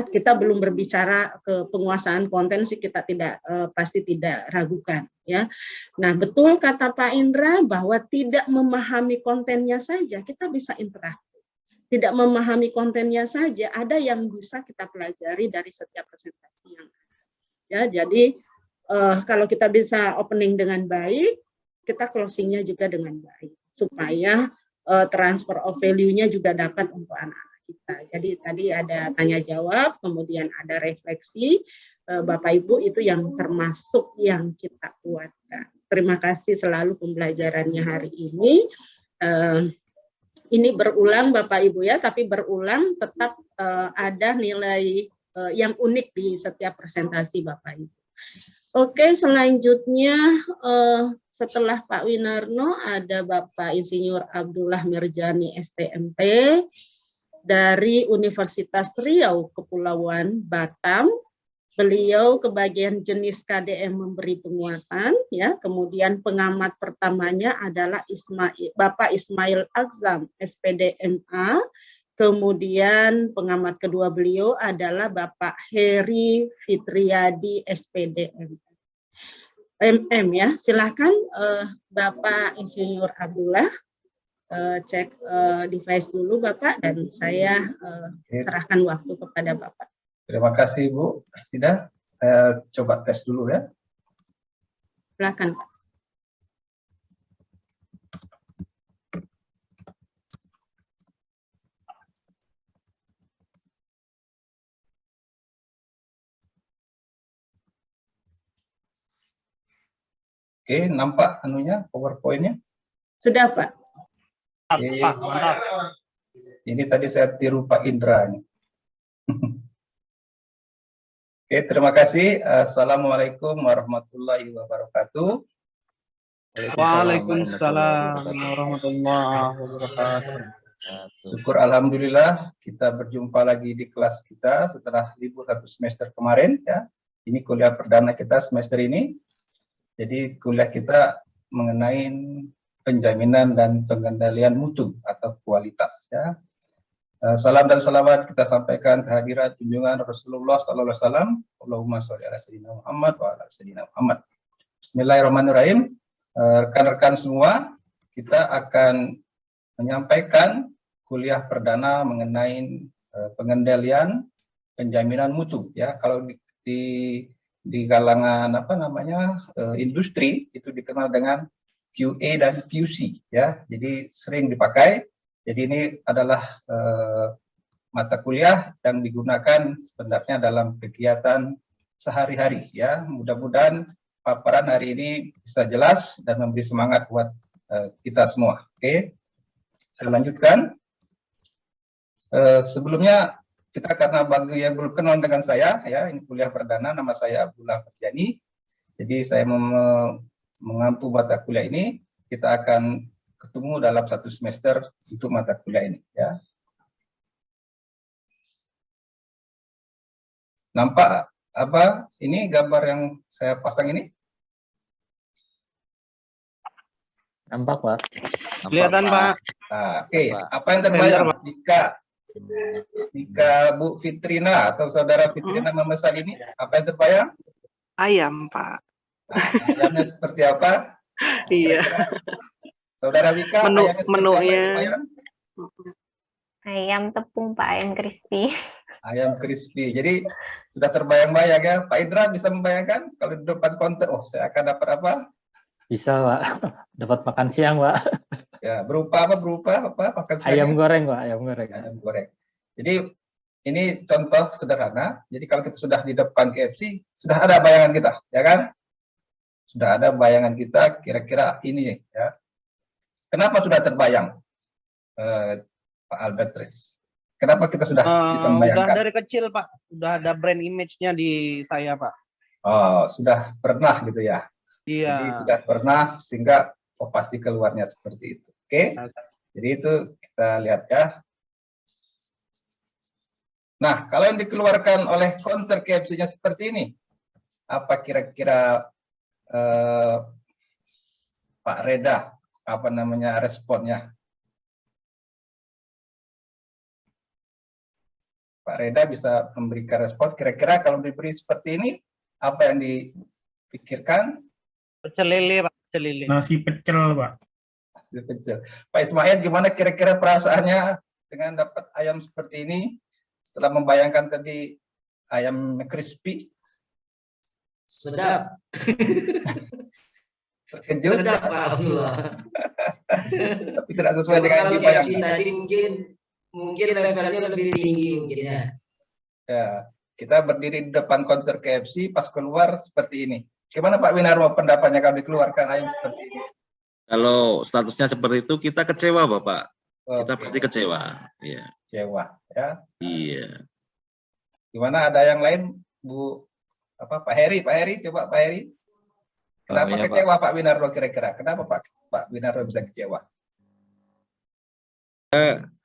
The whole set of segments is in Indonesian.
kita belum berbicara ke penguasaan konten sih, kita tidak pasti tidak ragukan ya. Nah, betul kata Pak Indra bahwa tidak memahami kontennya saja kita bisa interaktif. Tidak memahami kontennya saja ada yang bisa kita pelajari dari setiap presentasi yang ada. Ya, jadi kalau kita bisa opening dengan baik, kita closingnya juga dengan baik supaya transfer of value-nya juga dapat untuk anak-anak kita. Jadi tadi ada tanya jawab, kemudian ada refleksi, Bapak Ibu itu yang termasuk yang kita kuatkan. Terima kasih selalu pembelajarannya hari ini. Ini berulang Bapak Ibu ya, tapi berulang tetap ada nilai yang unik di setiap presentasi Bapak Ibu. Oke, selanjutnya setelah Pak Winarno ada Bapak Insinyur Abdullah Mirjani STMT dari Universitas Riau Kepulauan Batam. Beliau ke bagian jenis KDM memberi penguatan, ya. Kemudian pengamat pertamanya adalah Bapak Ismail Akzam, SPD MA. Kemudian pengamat kedua beliau adalah Bapak Heri Fitriadi, SPD MM ya. Silakan Bapak Insinyur Abdullah cek device dulu Bapak dan saya serahkan waktu kepada Bapak. Terima kasih Bu. Tidak, saya coba tes dulu ya. Silakan Pak. Oke, nampak anunya, PowerPoint-nya? Sudah Pak. Oke. Ini tadi saya tiru Pak Indra. Oke, terima kasih. Assalamualaikum warahmatullahi wabarakatuh. Waalaikumsalam warahmatullahi wabarakatuh. Syukur alhamdulillah kita berjumpa lagi di kelas kita setelah libur 1 semester kemarin ya. Ini kuliah perdana kita semester ini. Jadi kuliah kita mengenai penjaminan dan pengendalian mutu atau kualitas ya. Salam dan salawat kita sampaikan kehadiran junjungan Rasulullah sallallahu alaihi wasallam. Allahumma sholli ala sayyidina Muhammad wa ala sayyidina Muhammad. Bismillahirrahmanirrahim. Rekan-rekan semua, kita akan menyampaikan kuliah perdana mengenai pengendalian penjaminan mutu ya. Kalau di kalangan apa namanya industri itu dikenal dengan QA dan QC ya. Jadi sering dipakai. Jadi ini adalah mata kuliah yang digunakan sebenarnya dalam kegiatan sehari-hari ya. Mudah-mudahan paparan hari ini bisa jelas dan memberi semangat buat kita semua. Oke, saya lanjutkan. Sebelumnya kita karena bagi yang belum kenal dengan saya ya, ini kuliah perdana, nama saya Abdullah Mirjani. Jadi saya mengampu mata kuliah ini. Kita akan ketemu dalam 1 semester untuk mata kuliah ini ya. Nampak apa ini gambar yang saya pasang ini? Nampak Pak. Kelihatan Pak. Oke. Apa yang terbayang jika Bu Fitrina atau saudara Fitrina memesan ini? Apa yang terbayang? Ayam Pak. Ayamnya seperti apa? Iya. Saudara Wika, menunya ayam tepung Pak, ayam crispy. Ayam crispy. Jadi sudah terbayang-bayang ya. Pak Indra bisa membayangkan kalau di depan konten, oh saya akan dapat apa? Bisa Pak, dapat makan siang Pak. Ya, berupa apa? Makan siang. Ayam goreng Pak, ayam goreng. Ayam goreng. Jadi ini contoh sederhana. Jadi kalau kita sudah di depan KFC, sudah ada bayangan kita, ya kan? Sudah ada bayangan kita kira-kira ini ya. Kenapa sudah terbayang, Pak Albertris? Kenapa kita sudah bisa membayangkan? Sudah dari kecil Pak, sudah ada brand image-nya di saya Pak. Oh, sudah pernah gitu ya? Iya. Jadi sudah pernah sehingga pasti keluarnya seperti itu. Oke? Jadi itu kita lihat ya. Nah, kalau yang dikeluarkan oleh counter KFC-nya seperti ini, apa kira-kira Pak Reda, apa namanya responnya? Pak Reda bisa memberikan respon. Kira-kira kalau diberi seperti ini, apa yang dipikirkan? Pecel lele, Pak. Pecel lele. Nasi pecel, Pak. Kecil. Pak Ismail, gimana kira-kira perasaannya dengan dapat ayam seperti ini setelah membayangkan tadi ayam crispy? Sedap. Terkejut? Sedap, Pak Abdullah. Tapi tidak sesuai dengan yang Kalau dibayangkan. KFC tadi mungkin levelnya lebih tinggi mungkin ya. Ya, kita berdiri di depan counter KFC, pas keluar seperti ini. Gimana Pak Winarno pendapatnya kalau dikeluarkan ayam seperti ini? Kalau statusnya seperti itu, kita kecewa, Bapak. Kita Oke, pasti kecewa. Iya. kecewa ya. Iya. Gimana, ada yang lain, Bu? Pak Heri, coba Pak Heri. Kenapa iya, kecewa Pak Winarno kira-kira? Kenapa Pak Winarno bisa kecewa?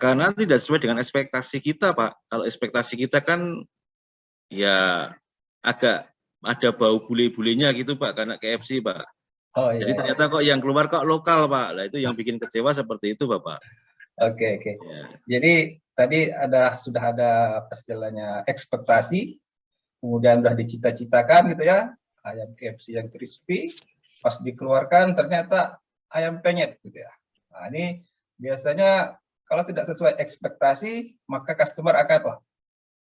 Karena tidak sesuai dengan ekspektasi kita, Pak. Kalau ekspektasi kita kan ya agak ada bau bule-bulenya gitu, Pak, karena KFC, Pak. Oh iya. Jadi ternyata kok yang keluar kok lokal, Pak. Nah, itu yang bikin kecewa seperti itu, Bapak. Oke. Ya. Jadi tadi sudah ada istilahnya ekspektasi, kemudian sudah dicita-citakan gitu ya, ayam KFC yang crispy, pas dikeluarkan ternyata ayam penyet gitu ya. Nah, ini biasanya kalau tidak sesuai ekspektasi, maka customer akan, wah,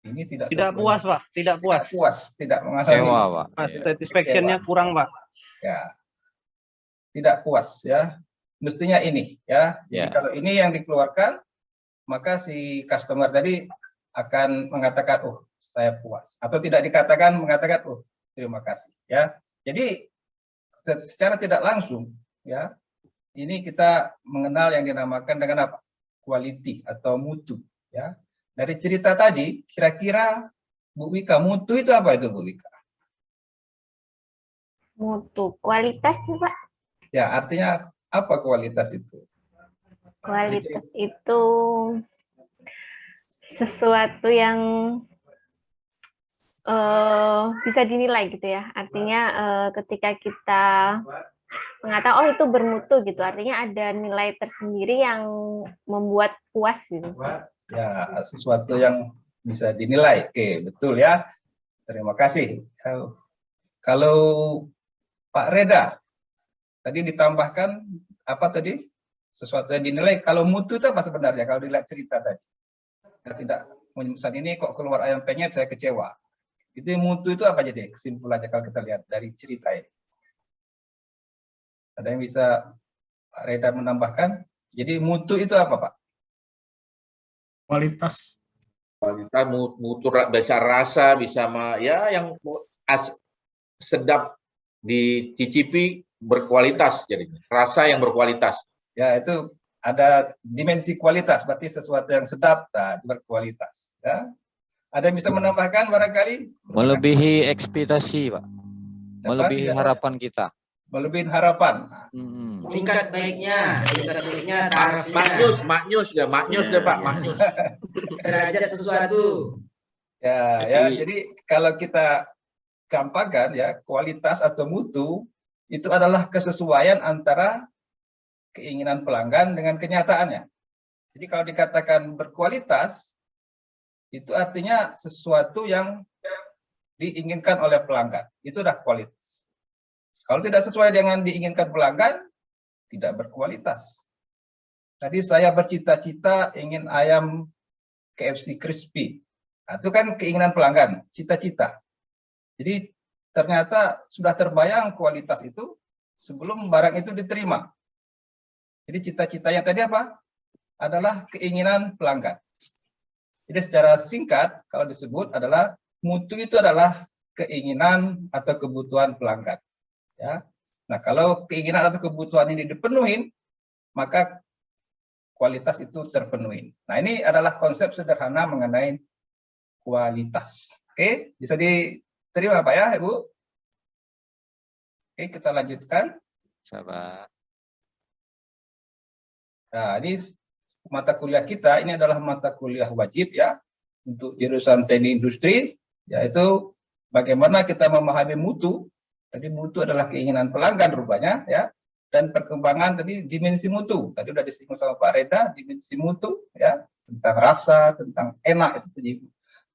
ini tidak Puas, Pak. Tidak puas. tidak mengalami. Kecewa, Pak. Satisfaction-nya kurang, Pak. Ya, tidak puas ya. Mestinya ini ya. Jadi Ya. kalau ini yang dikeluarkan, maka si customer tadi akan mengatakan, oh, saya puas. Atau tidak mengatakan, oh, terima kasih ya. Jadi secara tidak langsung ya, ini kita mengenal yang dinamakan dengan apa? Quality atau mutu ya. Dari cerita tadi, kira-kira Bu Wika, mutu itu apa itu Bu Wika? Mutu, kualitas sih, Pak. Ya, artinya apa kualitas itu? Kualitas itu sesuatu yang bisa dinilai gitu ya. Artinya ketika kita mengatakan oh itu bermutu gitu, artinya ada nilai tersendiri yang membuat puas gitu. Ya, sesuatu yang bisa dinilai. Oke, betul ya. Terima kasih. Kalau Pak Reda, tadi ditambahkan apa tadi? Sesuatu yang dinilai. Kalau mutu itu apa sebenarnya? Kalau dilihat cerita tadi. Ya, tidak menyebutkan ini kok keluar ayam penyet, saya kecewa. Itu mutu itu apa jadi kesimpulannya kalau kita lihat dari cerita ini? Ada yang bisa Pak Reda menambahkan? Jadi mutu itu apa, Pak? Kualitas. Kualitas mutu bisa rasa, bisa ya yang sedap dicicipi, berkualitas jadinya. Rasa yang berkualitas. Ya, itu ada dimensi kualitas, berarti sesuatu yang sedap, berkualitas. Ya. Ada yang bisa menambahkan barangkali? Melebihi ekspektasi, Pak. Melebihi harapan kita. Melebihi harapan. Tingkat baiknya tarafnya. Maknyus deh Pak, maknyus. Derajat sesuatu. Ya, jadi kalau kita gampangkan ya, kualitas atau mutu itu adalah kesesuaian antara keinginan pelanggan dengan kenyataannya. Jadi kalau dikatakan berkualitas, itu artinya sesuatu yang diinginkan oleh pelanggan. Itu udah kualitas. Kalau tidak sesuai dengan diinginkan pelanggan, tidak berkualitas. Tadi saya bercita-cita ingin ayam KFC crispy. Nah, itu kan keinginan pelanggan, cita-cita. Jadi ternyata sudah terbayang kualitas itu sebelum barang itu diterima. Jadi cita-citanya tadi apa? Adalah keinginan pelanggan. Jadi secara singkat kalau disebut adalah mutu itu adalah keinginan atau kebutuhan pelanggan. Ya. Nah, kalau keinginan atau kebutuhan ini dipenuhi, maka kualitas itu terpenuhi. Nah, ini adalah konsep sederhana mengenai kualitas. Oke, bisa diterima Pak ya, Ibu? Oke, kita lanjutkan. Sahabat. Nah, ini mata kuliah kita, ini adalah mata kuliah wajib ya, untuk jurusan teknik industri, yaitu bagaimana kita memahami mutu. Tadi mutu adalah keinginan pelanggan rupanya ya, dan perkembangan tadi dimensi mutu. Tadi sudah disinggung sama Pak Reda, dimensi mutu ya, tentang rasa, tentang enak itu tadi.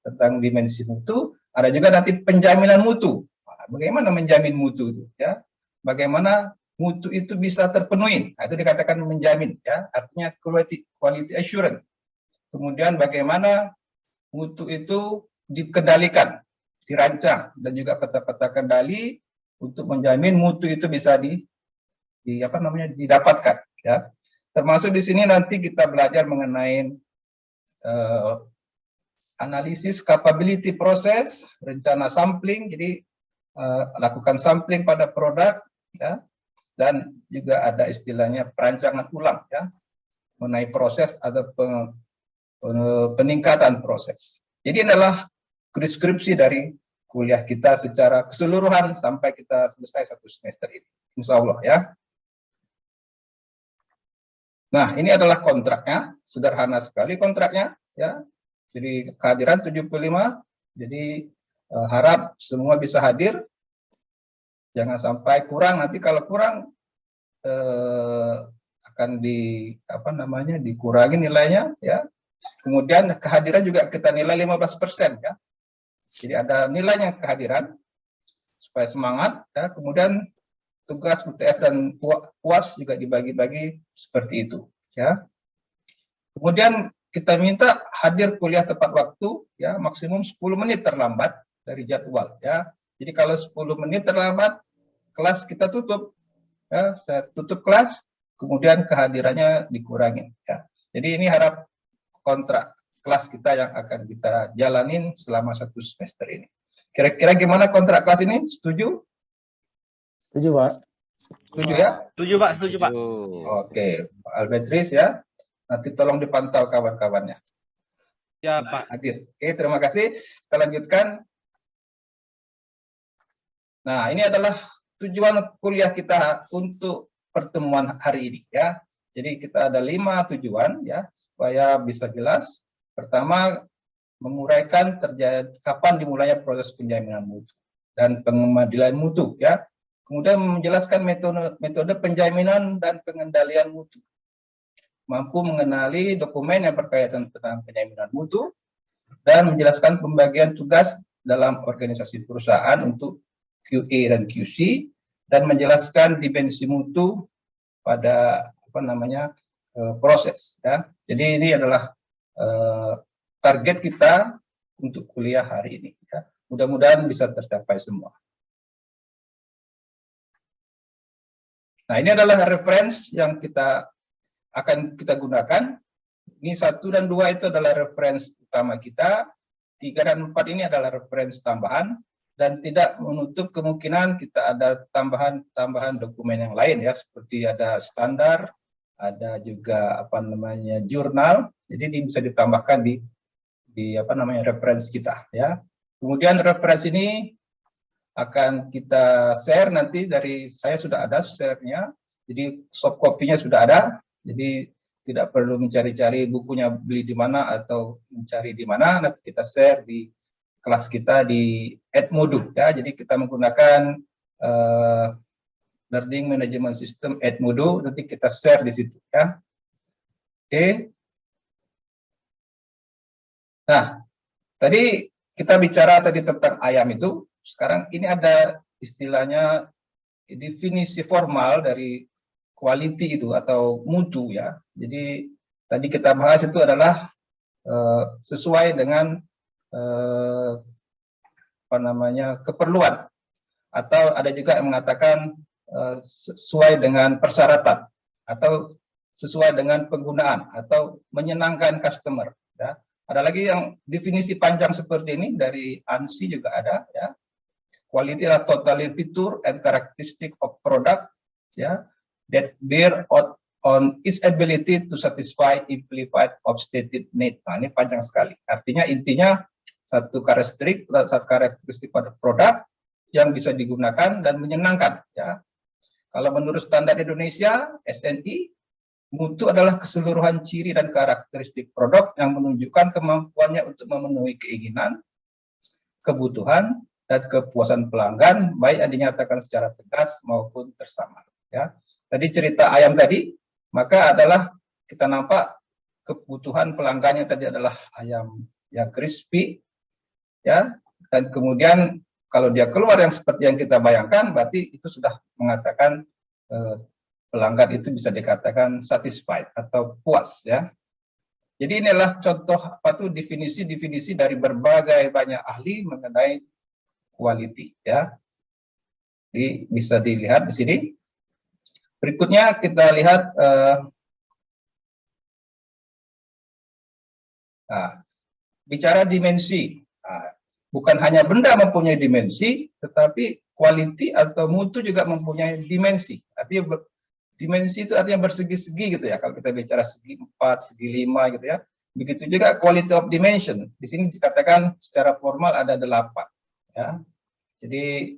tentang dimensi mutu, ada juga nanti penjaminan mutu. Bagaimana menjamin mutu itu, ya? Bagaimana mutu itu bisa terpenuhi? Nah, itu dikatakan menjamin, ya. Artinya quality assurance. Kemudian bagaimana mutu itu dikendalikan, dirancang, dan juga peta-peta kendali untuk menjamin mutu itu bisa didapatkan, ya. Termasuk di sini nanti kita belajar mengenai analisis capability proses, rencana sampling, jadi lakukan sampling pada produk, ya, dan juga ada istilahnya perancangan ulang, ya, mengenai proses atau peningkatan proses. Jadi adalah deskripsi dari kuliah kita secara keseluruhan sampai kita selesai 1 semester ini, insya Allah, ya. Nah, ini adalah kontraknya, sederhana sekali kontraknya, ya. Jadi kehadiran 75, jadi harap semua bisa hadir, jangan sampai kurang. Nanti kalau kurang akan dikurangi nilainya, ya. Kemudian kehadiran juga kita nilai 15%, ya. Jadi ada nilainya kehadiran supaya semangat, ya. Kemudian tugas UTS dan UAS juga dibagi-bagi seperti itu, ya. Kemudian kita minta hadir kuliah tepat waktu, ya, maksimum 10 menit terlambat dari jadwal, ya. Jadi kalau 10 menit terlambat, kelas kita tutup, ya, saya tutup kelas, kemudian kehadirannya dikurangi, ya. Jadi ini harap kontrak kelas kita yang akan kita jalanin selama 1 semester ini. Kira-kira gimana kontrak kelas ini? Setuju? Setuju, Pak. Setuju, ya? Setuju, Pak. Setuju, Pak. Oke, Pak Albetris, ya. Nanti tolong dipantau kawan-kawannya. Ya, Pak. Hadir. Oke, terima kasih. Kita lanjutkan. Nah, ini adalah tujuan kuliah kita untuk pertemuan hari ini, ya. Jadi kita ada 5 tujuan, ya, supaya bisa jelas. Pertama, menguraikan kapan dimulainya proses penjaminan mutu dan pengemadilan mutu, ya. Kemudian menjelaskan metode penjaminan dan pengendalian mutu. Mampu mengenali dokumen yang berkaitan tentang penjaminan mutu dan menjelaskan pembagian tugas dalam organisasi perusahaan untuk QA dan QC dan menjelaskan dimensi mutu pada proses, ya. Jadi ini adalah target kita untuk kuliah hari ini, ya. Mudah-mudahan bisa tercapai semua. Nah, ini adalah reference yang akan kita gunakan. Ini 1 dan 2 itu adalah reference utama kita. 3 dan 4 ini adalah reference tambahan. Dan tidak menutup kemungkinan kita ada tambahan dokumen yang lain, ya. Seperti ada standar, ada juga jurnal. Jadi ini bisa ditambahkan di reference kita, ya. Kemudian reference ini akan kita share nanti dari saya sudah ada share-nya. Jadi soft copy-nya sudah ada. Jadi tidak perlu mencari-cari bukunya beli di mana atau mencari di mana. Nanti kita share di kelas kita di Edmodo, ya. Jadi kita menggunakan Learning Management System Edmodo. Nanti kita share di situ, ya. Oke. Nah, tadi kita bicara tentang ayam itu. Sekarang ini ada istilahnya definisi formal dari quality itu atau mutu, ya. Jadi tadi kita bahas itu adalah sesuai dengan keperluan, atau ada juga yang mengatakan sesuai dengan persyaratan atau sesuai dengan penggunaan atau menyenangkan customer, ya. Ada lagi yang definisi panjang seperti ini dari ANSI juga ada, ya. Quality adalah total feature and characteristic of product, ya, that bear on its ability to satisfy implied of stated need. Nah, ini panjang sekali. Artinya intinya satu karakteristik pada produk yang bisa digunakan dan menyenangkan, ya. Kalau menurut standar Indonesia SNI, mutu adalah keseluruhan ciri dan karakteristik produk yang menunjukkan kemampuannya untuk memenuhi keinginan, kebutuhan, dan kepuasan pelanggan, baik yang dinyatakan secara tegas maupun tersamar, ya. Tadi cerita ayam tadi, maka adalah kita nampak kebutuhan pelanggannya tadi adalah ayam yang crispy, ya. Dan kemudian kalau dia keluar yang seperti yang kita bayangkan, berarti itu sudah mengatakan pelanggan itu bisa dikatakan satisfied atau puas, ya. Jadi inilah contoh definisi-definisi dari berbagai banyak ahli mengenai quality, ya. Jadi bisa dilihat di sini. Berikutnya kita lihat bicara dimensi. Bukan hanya benda mempunyai dimensi, tetapi quality atau mutu juga mempunyai dimensi. Artinya dimensi itu artinya bersegi-segi gitu ya. Kalau kita bicara segi 4, segi 5 gitu ya. Begitu juga quality of dimension. Di sini dikatakan secara formal ada 8. Ya. Jadi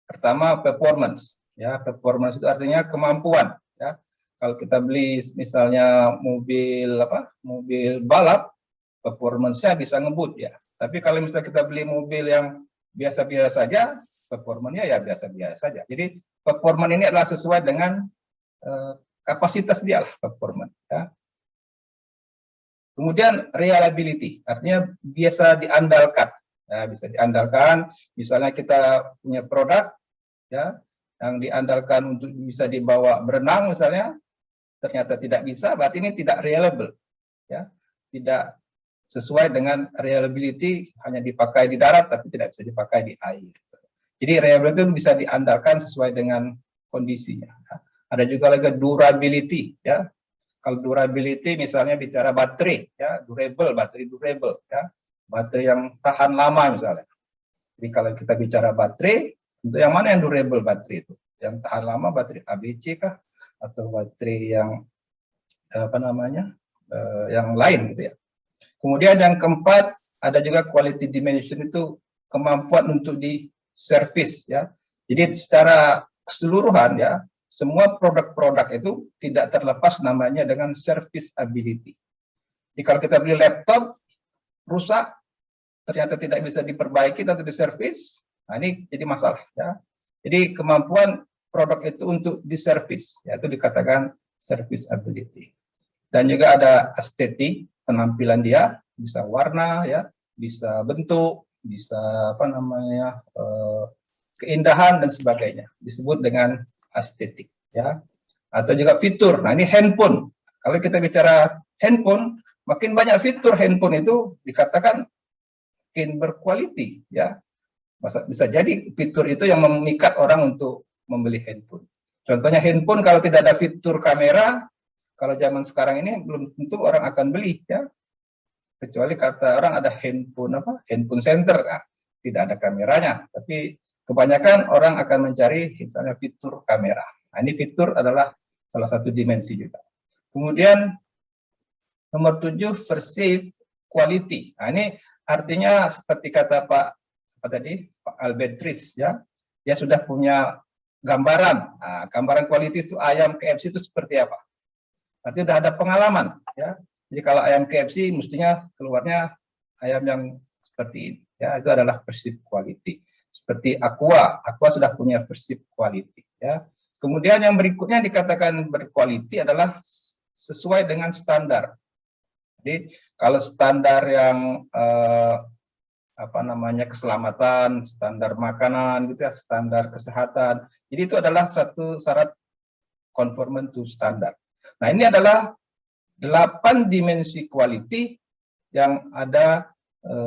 pertama performance. Ya, performance itu artinya kemampuan. Ya. Kalau kita beli misalnya mobil balap, performance-nya bisa ngebut ya. Tapi kalau misalnya kita beli mobil yang biasa-biasa saja, performanya ya biasa-biasa saja. Jadi performance ini adalah sesuai dengan kapasitas dia lah performance. Ya. Kemudian reliability, artinya biasa diandalkan. Ya, bisa diandalkan. Misalnya kita punya produk, ya, yang diandalkan untuk bisa dibawa berenang misalnya, ternyata tidak bisa, berarti ini tidak reliable. Ya, tidak sesuai dengan reliability, hanya dipakai di darat tapi tidak bisa dipakai di air. Jadi reliability itu bisa diandalkan sesuai dengan kondisinya. Ada juga lagi durability, ya. Kalau durability misalnya bicara baterai, ya, baterai durable, ya, baterai yang tahan lama misalnya. Jadi kalau kita bicara baterai, untuk yang mana yang durable baterai itu? Yang tahan lama baterai ABC kah? Atau baterai yang yang lain gitu ya. Kemudian yang keempat, ada juga quality dimension itu kemampuan untuk di service, ya. Jadi secara keseluruhan ya, semua produk-produk itu tidak terlepas namanya dengan service ability. Jadi kalau kita beli laptop rusak, ternyata tidak bisa diperbaiki atau diservis, nah ini jadi masalah, ya. Jadi kemampuan produk itu untuk diservis, yaitu dikatakan service ability. Dan juga ada estetik, penampilan dia, bisa warna, ya, bisa bentuk, bisa keindahan dan sebagainya, disebut dengan estetik, ya. Atau juga fitur. Nah ini handphone. Kalau kita bicara handphone, makin banyak fitur handphone itu dikatakan makin berkualiti, ya. Bisa jadi fitur itu yang memikat orang untuk membeli handphone. Contohnya handphone kalau tidak ada fitur kamera, kalau zaman sekarang ini belum tentu orang akan beli, ya. Kecuali kata orang ada handphone center, nah, tidak ada kameranya. Tapi kebanyakan orang akan mencari misalnya fitur kamera. Nah, ini fitur adalah salah satu dimensi juga. Kemudian nomor 7, perceive quality. Nah, ini artinya seperti kata Pak Albetris, ya. Dia sudah punya gambaran. Nah, gambaran quality itu ayam KFC itu seperti apa? Berarti sudah ada pengalaman, ya. Jadi kalau ayam KFC mestinya keluarnya ayam yang seperti ini, ya. Itu adalah perceived quality. Seperti Aqua sudah punya perceived quality, ya. Kemudian yang berikutnya dikatakan berquality adalah sesuai dengan standar. Jadi kalau standar yang keselamatan, standar makanan gitu ya, standar kesehatan. Jadi itu adalah satu syarat conformant to standar. Nah, ini adalah 8 dimensi quality yang ada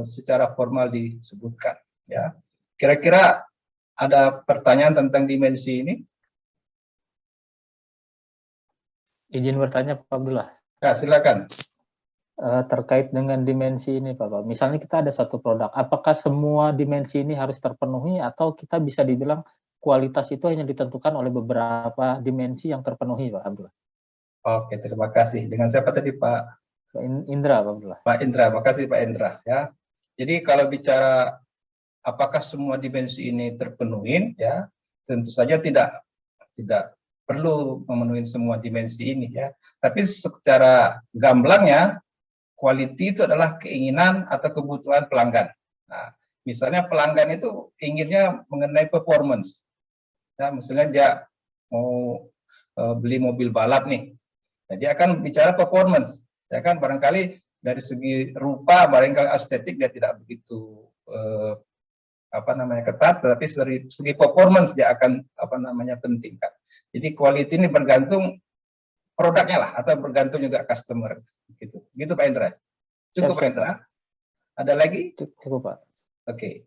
secara formal disebutkan, ya. Kira-kira ada pertanyaan tentang dimensi ini? Izin bertanya Pak Abdullah. Ya, silakan. Terkait dengan dimensi ini Pak, misalnya kita ada satu produk, apakah semua dimensi ini harus terpenuhi atau kita bisa dibilang kualitas itu hanya ditentukan oleh beberapa dimensi yang terpenuhi Pak Abdullah? Oke, terima kasih. Dengan siapa tadi Pak? Indra Pak Abdullah. Pak Indra, makasih Pak Indra, ya. Jadi kalau bicara apakah semua dimensi ini terpenuhi, ya, tentu saja tidak perlu memenuhi semua dimensi ini, ya. Tapi secara gamblangnya, quality itu adalah keinginan atau kebutuhan pelanggan. Nah, misalnya pelanggan itu inginnya mengenai performance. Ya, misalnya dia mau beli mobil balap nih. Nah, dia akan bicara performance. Ya kan, barangkali dari segi rupa, barangkali estetik dia tidak begitu ketat, tapi segi performance dia akan pentingkan. Jadi quality ini bergantung produknya lah, atau bergantung juga customer, gitu Pak Indra. Cukup Pak Indra? Ada lagi? Cukup Pak. Oke,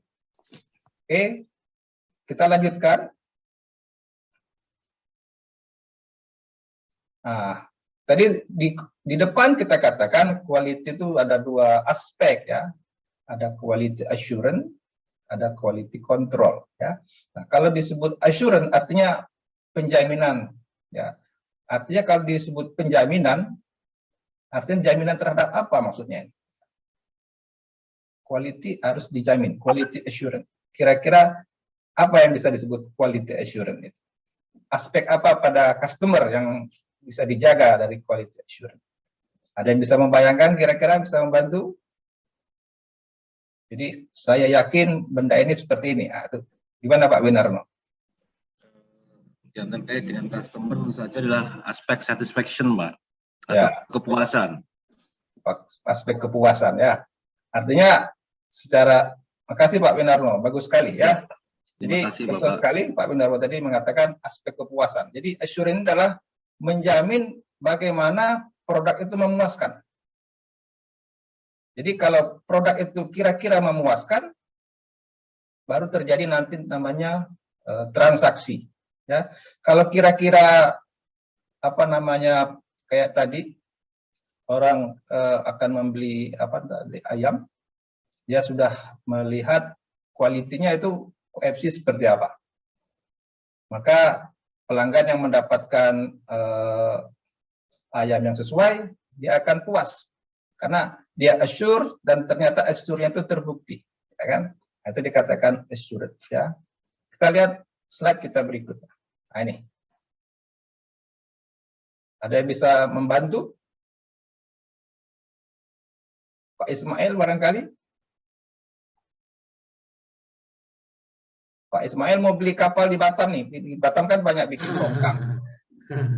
kita lanjutkan. Nah, tadi di depan kita katakan quality itu ada dua aspek ya, ada quality assurance, ada quality control ya. Nah, kalau disebut assurance artinya penjaminan ya. Artinya kalau disebut penjaminan, artinya jaminan terhadap apa maksudnya? Quality harus dijamin, quality assurance. Kira-kira apa yang bisa disebut quality assurance itu? Aspek apa pada customer yang bisa dijaga dari quality assurance? Ada yang bisa membayangkan, kira-kira bisa membantu? Jadi saya yakin benda ini seperti ini. Gimana Pak Winarno? Yang terkait dengan customer tentu saja adalah aspek satisfaction, Pak, atau kepuasan. Aspek kepuasan ya. Artinya secara, makasih Pak Winarno, bagus sekali ya. Jadi betul sekali Pak Winarno tadi mengatakan aspek kepuasan. Jadi assurance adalah menjamin bagaimana produk itu memuaskan. Jadi kalau produk itu kira-kira memuaskan, baru terjadi nanti namanya transaksi. Ya, kalau kira-kira kayak tadi orang akan membeli ayam, dia sudah melihat kualitinya itu QFC seperti apa. Maka pelanggan yang mendapatkan ayam yang sesuai, dia akan puas karena dia assure dan ternyata assure-nya itu terbukti, ya kan? Itu dikatakan assured ya. Kita lihat slide kita berikutnya. Nah, ini. Ada yang bisa membantu? Pak Ismail barangkali? Pak Ismail mau beli kapal di Batam nih. Di Batam kan banyak bikin tongkang.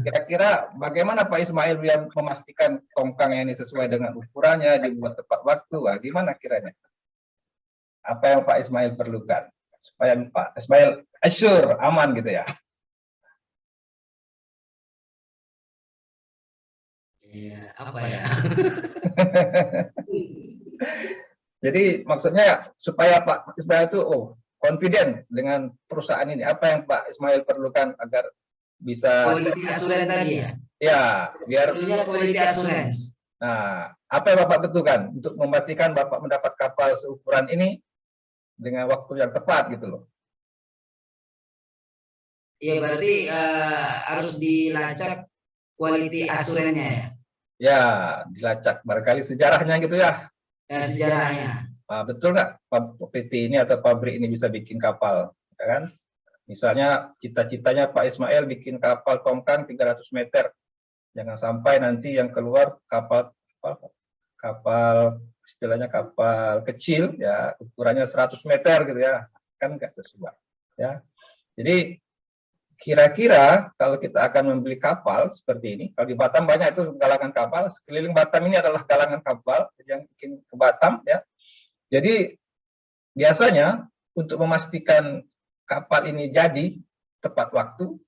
Kira-kira bagaimana Pak Ismail biar memastikan tongkang ini sesuai dengan ukurannya, dibuat tepat waktu? Wah, gimana kiranya? Apa yang Pak Ismail perlukan? Supaya Pak Ismail assure, aman gitu ya. Iya, apa ya? Jadi maksudnya supaya Pak Ismail itu confident dengan perusahaan ini. Apa yang Pak Ismail perlukan agar bisa Quality assurance tadi ya? Ya, biar quality assurance. Nah, apa yang Bapak butuhkan untuk memastikan Bapak mendapat kapal seukuran ini dengan waktu yang tepat gitu loh. Iya, berarti harus dilacak quality assurance-nya ya? Ya, dilacak barangkali sejarahnya gitu ya. Sejarahnya. Nah, betul nggak PT ini atau pabrik ini bisa bikin kapal, ya kan? Misalnya cita-citanya Pak Ismail bikin kapal tongkang 300 meter. Jangan sampai nanti yang keluar kapal istilahnya kapal kecil ya, ukurannya 100 meter gitu ya. Kan nggak sesuai ya. Jadi kira-kira kalau kita akan membeli kapal seperti ini, kalau di Batam banyak itu galangan kapal, sekeliling Batam ini adalah galangan kapal yang bikin ke Batam ya. Jadi biasanya untuk memastikan kapal ini jadi tepat waktu,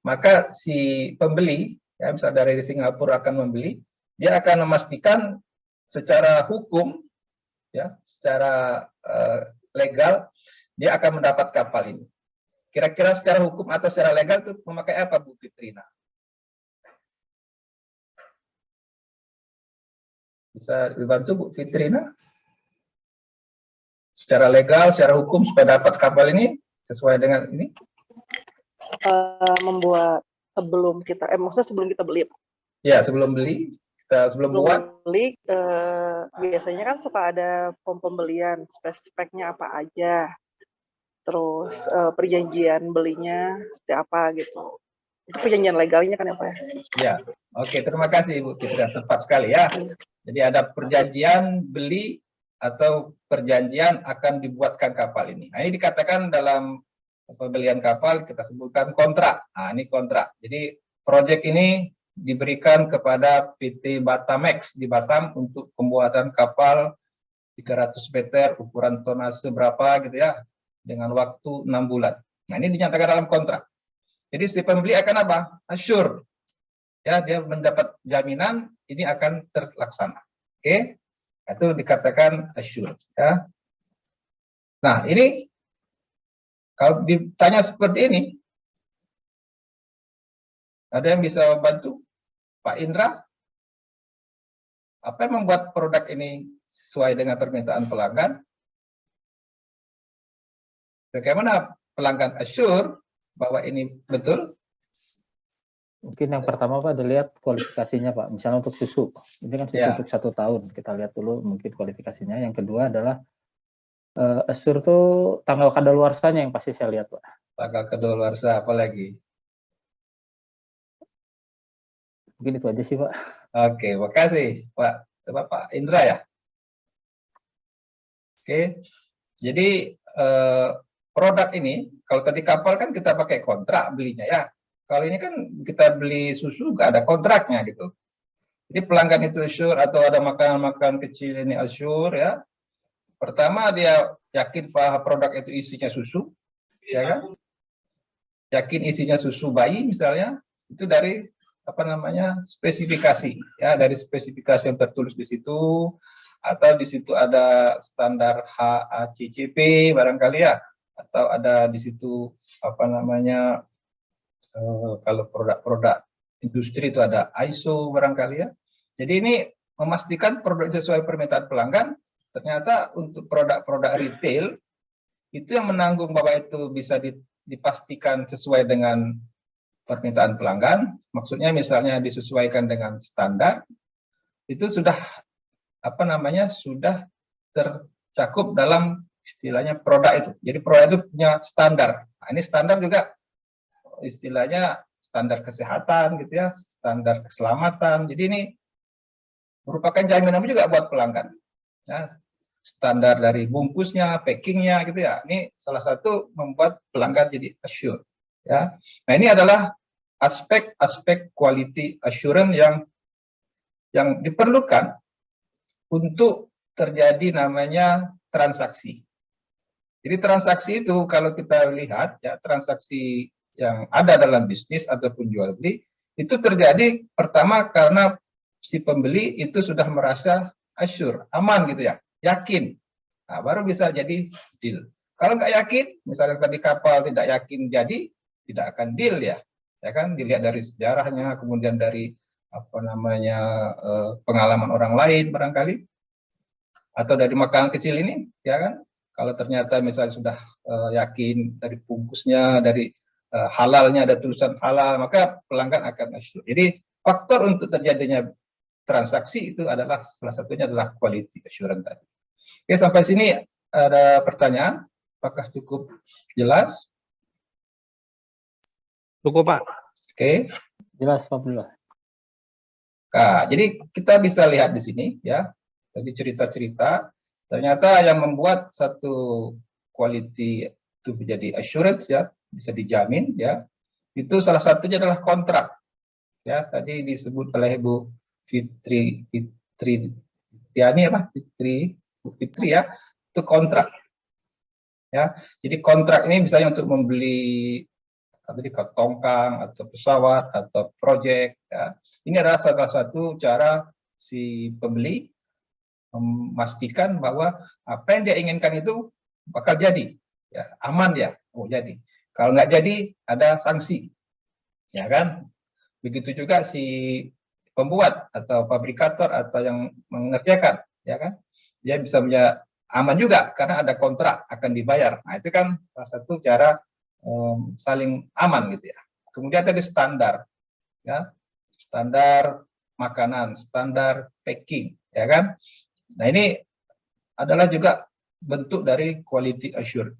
maka si pembeli ya, misalnya dari Singapura akan membeli, dia akan memastikan secara hukum ya, secara legal dia akan mendapat kapal ini. Kira-kira secara hukum atau secara legal itu memakai apa Bu Fitrina? Bisa dibantu Bu Fitrina? Secara legal, secara hukum supaya dapat kapal ini sesuai dengan ini? Membuat sebelum kita, maksudnya sebelum kita beli. Ya, sebelum beli, sebelum buat. Beli, biasanya kan suka ada pembelian, spek-speknya apa aja. Terus perjanjian belinya seperti apa gitu. Itu perjanjian legalnya kan ya Pak? Ya, oke, terima kasih Bu Fitra, tepat sekali ya. Jadi ada perjanjian beli atau perjanjian akan dibuatkan kapal ini. Nah, ini dikatakan dalam pembelian kapal kita sebutkan kontrak. Nah, ini kontrak. Jadi proyek ini diberikan kepada PT Batamex di Batam untuk pembuatan kapal 300 meter, ukuran tonase berapa gitu ya, dengan waktu 6 bulan. Nah, ini dinyatakan dalam kontrak. Jadi si pembeli akan apa? Assure. Ya, dia mendapat jaminan ini akan terlaksana. Oke? Itu dikatakan assure, ya. Nah, ini kalau ditanya seperti ini, ada yang bisa membantu Pak Indra? Apa yang membuat produk ini sesuai dengan permintaan pelanggan? Bagaimana pelanggan assure bahwa ini betul? Mungkin yang pertama Pak, dilihat kualifikasinya Pak. Misalnya untuk susu, ini kan susu untuk 1 tahun. Kita lihat dulu mungkin kualifikasinya. Yang kedua adalah assure tuh tanggal kadaluarsanya yang pasti saya lihat Pak. Tanggal kadaluarsa apa lagi? Mungkin itu aja sih Pak. Oke, makasih Pak. Coba Pak Indra ya. Oke, jadi produk ini, kalau tadi kapal kan kita pakai kontrak belinya ya. Kalau ini kan kita beli susu nggak ada kontraknya gitu. Jadi pelanggan itu assure atau ada makanan-makanan kecil ini assure ya. Pertama dia yakin bahwa produk itu isinya susu, ya kan? Yakin isinya susu bayi misalnya, itu dari apa namanya spesifikasi ya, dari spesifikasi yang tertulis di situ, atau di situ ada standar HACCP barangkali ya, atau ada di situ apa namanya kalau produk-produk industri itu ada ISO barangkali ya. Jadi ini memastikan produk sesuai permintaan pelanggan. Ternyata untuk produk-produk retail itu yang menanggung bahwa itu bisa dipastikan sesuai dengan permintaan pelanggan. Maksudnya misalnya disesuaikan dengan standar, itu sudah apa namanya sudah tercakup dalam istilahnya produk itu. Jadi produk itu punya standar. Nah, ini standar juga istilahnya standar kesehatan gitu ya, standar keselamatan. Jadi ini merupakan jaminan juga buat pelanggan. Ya, standar dari bungkusnya, packingnya gitu ya. Ini salah satu membuat pelanggan jadi assure. Ya, nah ini adalah aspek-aspek quality assurance yang diperlukan untuk terjadi namanya transaksi. Jadi transaksi itu kalau kita lihat ya, transaksi yang ada dalam bisnis ataupun jual beli itu terjadi pertama karena si pembeli itu sudah merasa assure, aman gitu ya, yakin. Nah, baru bisa jadi deal. Kalau nggak yakin, misalnya tadi kapal tidak yakin jadi, tidak akan deal ya. Ya kan, dilihat dari sejarahnya, kemudian dari apa namanya pengalaman orang lain barangkali, atau dari makanan kecil ini, ya kan. Kalau ternyata misalnya sudah yakin dari bungkusnya, dari halalnya ada tulisan halal, maka pelanggan akan assure. Jadi faktor untuk terjadinya transaksi itu adalah salah satunya adalah quality assurance tadi. Oke, sampai sini ada pertanyaan? Apakah cukup jelas? Cukup Pak. Oke. Jelas Pak Abdullah. Nah, jadi kita bisa lihat di sini ya, tadi cerita-cerita, ternyata yang membuat satu quality itu menjadi assurance ya, bisa dijamin ya, itu salah satunya adalah kontrak. Ya, tadi disebut oleh Bu Fitri ya, itu kontrak. Ya, jadi kontrak ini misalnya untuk membeli tadi tongkang atau pesawat atau proyek. Ya. Ini adalah salah satu cara si pembeli memastikan bahwa apa yang dia inginkan itu bakal jadi, ya, aman ya, jadi. Kalau nggak jadi ada sanksi, ya kan? Begitu juga si pembuat atau fabrikator atau yang mengerjakan, ya kan? Dia bisa punya aman juga karena ada kontrak akan dibayar. Nah itu kan salah satu cara saling aman gitu ya. Kemudian tadi standar, ya, standar makanan, standar packing, ya kan. Nah ini adalah juga bentuk dari quality assurance.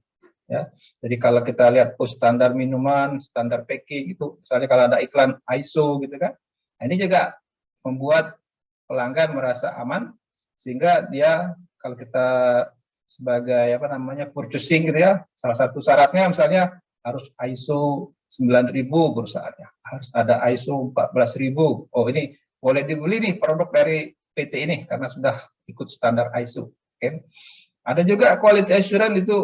Ya, jadi kalau kita lihat standar minuman, standar packing itu, misalnya kalau ada iklan ISO gitu kan, nah ini juga membuat pelanggan merasa aman sehingga dia kalau kita sebagai apa namanya purchasing gitu ya, salah satu syaratnya misalnya harus ISO 9000 perusahaannya, harus ada ISO 14000. Oh ini boleh dibeli nih produk dari PT ini karena sudah ikut standar ISO. Oke. Ada juga quality assurance itu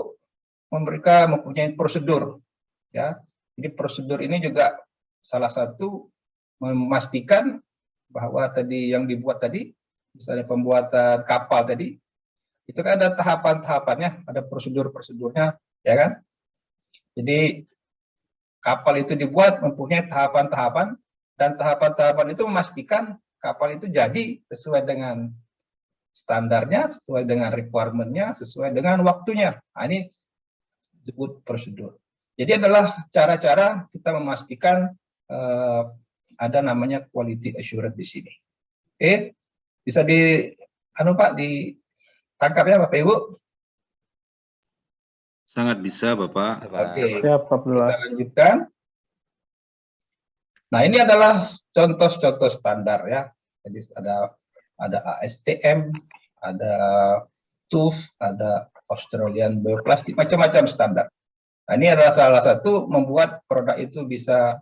mereka mempunyai prosedur, ya. Jadi prosedur ini juga salah satu memastikan bahwa tadi yang dibuat tadi, misalnya pembuatan kapal tadi, itu kan ada tahapan-tahapannya, ada prosedur-prosedurnya, ya kan? Jadi kapal itu dibuat mempunyai tahapan-tahapan, dan tahapan-tahapan itu memastikan kapal itu jadi sesuai dengan standarnya, sesuai dengan requirement-nya, sesuai dengan waktunya. Nah, ini disebut prosedur. Jadi adalah cara-cara kita memastikan ada namanya quality assurance di sini. Oke, bisa Pak, ditangkap ya Bapak Ibu? Sangat bisa Bapak. Oke, Siap, Pak Abdullah. kita lanjutkan. Nah, ini adalah contoh-contoh standar ya. Jadi ada ASTM, ada TÜV, ada Australian Bioplastic, macam-macam standar. Nah, ini adalah salah satu membuat produk itu bisa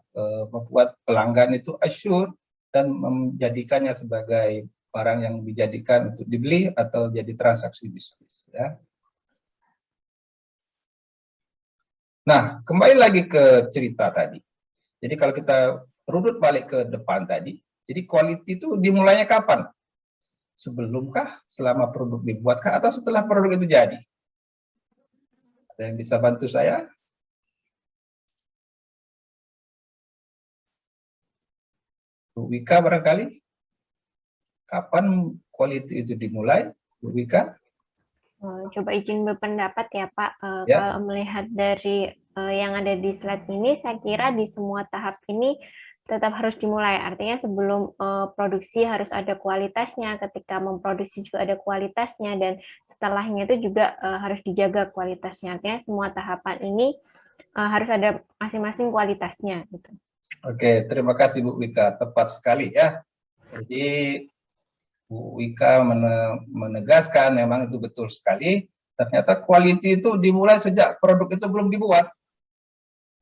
membuat pelanggan itu assure dan menjadikannya sebagai barang yang dijadikan untuk dibeli atau jadi transaksi bisnis. Ya. Nah, kembali lagi ke cerita tadi. Jadi kalau kita runut balik ke depan tadi, jadi quality itu dimulainya kapan? Sebelumkah, selama produk dibuatkah, atau setelah produk itu jadi? Ada yang bisa bantu saya? Bu Wika barangkali? Kapan quality itu dimulai, Bu Wika? Coba izin berpendapat ya Pak. Ya. Kalau melihat dari yang ada di slide ini, saya kira di semua tahap ini tetap harus dimulai. Artinya sebelum produksi harus ada kualitasnya, ketika memproduksi juga ada kualitasnya, dan setelahnya itu juga harus dijaga kualitasnya. Artinya semua tahapan ini harus ada masing-masing kualitasnya. Gitu. Oke, terima kasih Bu Wika. Tepat sekali ya. Jadi Bu Wika menegaskan memang itu betul sekali. Ternyata quality itu dimulai sejak produk itu belum dibuat.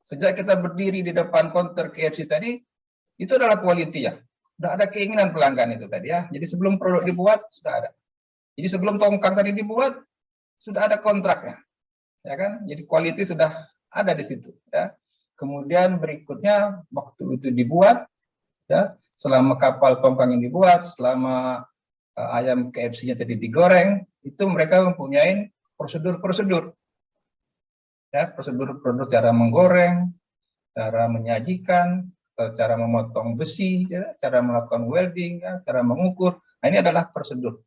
Sejak kita berdiri di depan counter KFC tadi, itu adalah quality ya. Sudah ada keinginan pelanggan itu tadi ya. Jadi sebelum produk dibuat, sudah ada. Jadi sebelum tongkang tadi dibuat, sudah ada kontraknya. Ya kan? Jadi quality sudah ada di situ ya. Kemudian berikutnya waktu itu dibuat, ya, selama kapal tongkang yang dibuat, selama ayam KFC-nya tadi digoreng, itu mereka mempunyai prosedur-prosedur, ya, prosedur-prosedur cara menggoreng, cara menyajikan, cara memotong besi, ya, cara melakukan welding, ya, cara mengukur. Nah, ini adalah prosedur.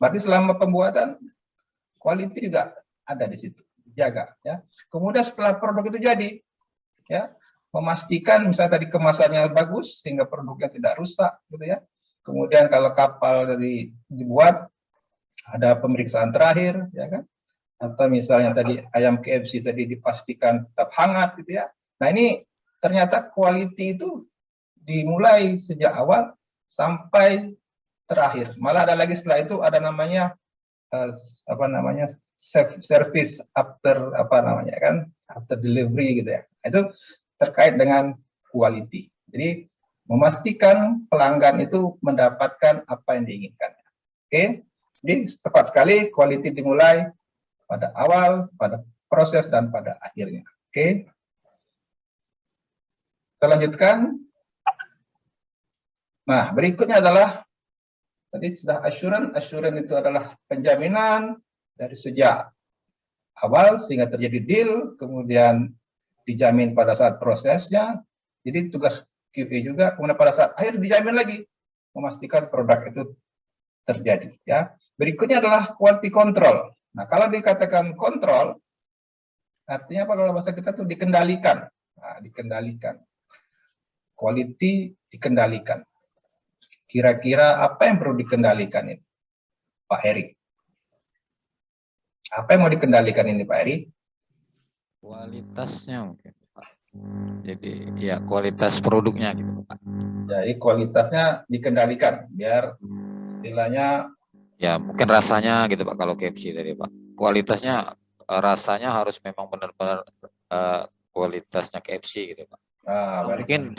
Berarti selama pembuatan, quality juga ada di situ, dijaga. Ya. Kemudian setelah produk itu jadi, ya, memastikan misalnya tadi kemasannya bagus sehingga produknya tidak rusak, gitu ya. Kemudian kalau kapal tadi dibuat ada pemeriksaan terakhir, ya kan? Atau misalnya tadi ayam KFC tadi dipastikan tetap hangat, gitu ya. Nah ini ternyata quality itu dimulai sejak awal sampai terakhir. Malah ada lagi setelah itu ada namanya service after after delivery gitu ya. Itu terkait dengan quality. Jadi memastikan pelanggan itu mendapatkan apa yang diinginkan. Oke, jadi tepat sekali quality dimulai pada awal, pada proses dan pada akhirnya. Oke, kita lanjutkan. Nah, berikutnya adalah tadi sudah assurance. Assurance itu adalah penjaminan dari sejak awal sehingga terjadi deal, kemudian dijamin pada saat prosesnya. Jadi tugas QA juga, kemudian pada saat akhir dijamin lagi memastikan produk itu terjadi. Ya. Berikutnya adalah quality control. Nah, kalau dikatakan kontrol, artinya apa kalau bahasa kita tuh dikendalikan. Nah, dikendalikan. Quality dikendalikan. Kira-kira apa yang perlu dikendalikan ini, Pak Heri? Apa yang mau dikendalikan ini, Pak Heri? Kualitasnya mungkin, Pak. Jadi ya kualitas produknya gitu, Pak. Jadi kualitasnya dikendalikan biar istilahnya ya mungkin rasanya gitu Pak, kalau KFC tadi Pak. Kualitasnya rasanya harus memang benar-benar kualitasnya KFC gitu Pak. Mungkin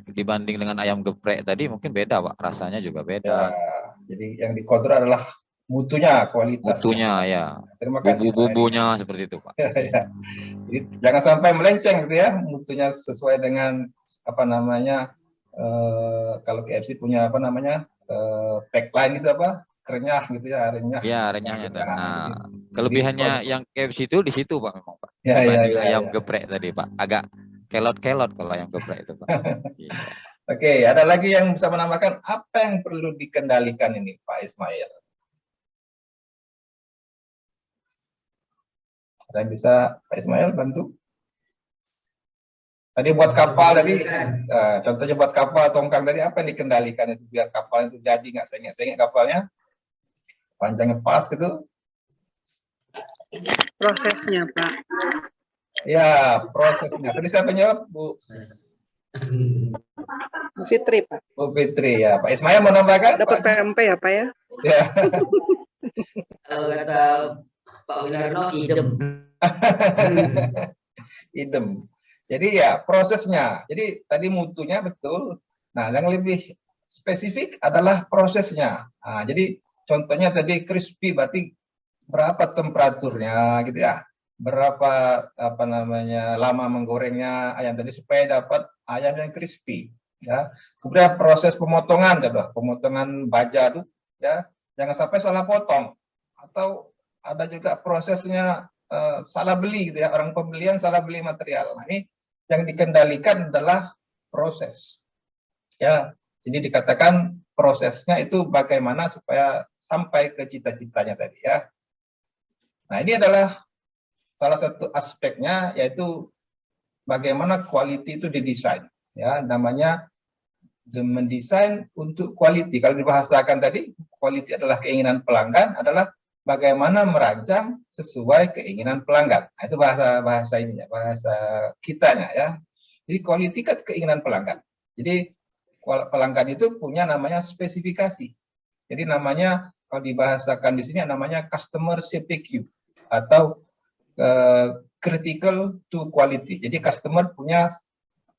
dibanding dengan ayam geprek tadi mungkin beda Pak, rasanya juga beda. Ya, jadi yang dikontrol adalah mutunya, kualitasnya. Mutunya ya. Terima kasih. Bumbu-bumbunya seperti itu, Pak. Ya. Jadi, jangan sampai melenceng gitu ya, mutunya sesuai dengan apa namanya, kalau KFC punya apa namanya, tagline gitu apa, kerenyah gitu ya, renyah. Ya, renyahnya. Nah, Nah, kelebihannya yang KFC itu di situ, Pak, memang, Pak. Ya, Dibanding ya, ayam ya. geprek tadi, Pak. Agak kelot-kelot kalau ayam geprek itu, Pak. Iya. Oke, ada lagi yang bisa menambahkan apa yang perlu dikendalikan ini, Pak Ismail? Ada yang bisa Pak Ismail bantu? Tadi buat kapal tadi, contohnya buat kapal tongkang tadi, apa yang dikendalikan itu biar kapal itu jadi nggak sengit-sengit kapalnya, panjangnya pas gitu. Prosesnya, Pak. Ya, prosesnya. Tadi siapa jawab, Bu? Bu Fitri, Pak. Bu Fitri ya. Pak Ismail mau nambahkan? Dapat PMP ya, Pak ya? Ya. Kalau kata Pak Winarno, idem. Idem. Jadi ya prosesnya. Jadi tadi mutunya betul. Nah, yang lebih spesifik adalah prosesnya. Nah, jadi contohnya tadi crispy berarti berapa temperaturnya gitu ya. Berapa apa namanya lama menggorengnya ayam tadi supaya dapat ayam yang crispy ya. Kemudian proses pemotongan ya, pemotongan baja tuh ya. Jangan sampai salah potong atau ada juga prosesnya salah beli gitu ya. Orang pembelian salah beli material. Nah, ini yang dikendalikan adalah proses. Ya, jadi dikatakan prosesnya itu bagaimana supaya sampai ke cita-citanya tadi ya. Nah, ini adalah salah satu aspeknya yaitu bagaimana quality itu didesain. Ya, namanya mendesain untuk quality. Kalau dibahasakan tadi, quality adalah keinginan pelanggan, adalah bagaimana merancang sesuai keinginan pelanggan. Nah, itu bahasa ininya, bahasa kitanya ya. Jadi quality kan keinginan pelanggan. Jadi pelanggan itu punya namanya spesifikasi. Jadi namanya kalau dibahasakan di sini namanya customer CPQ atau critical to quality. Jadi customer punya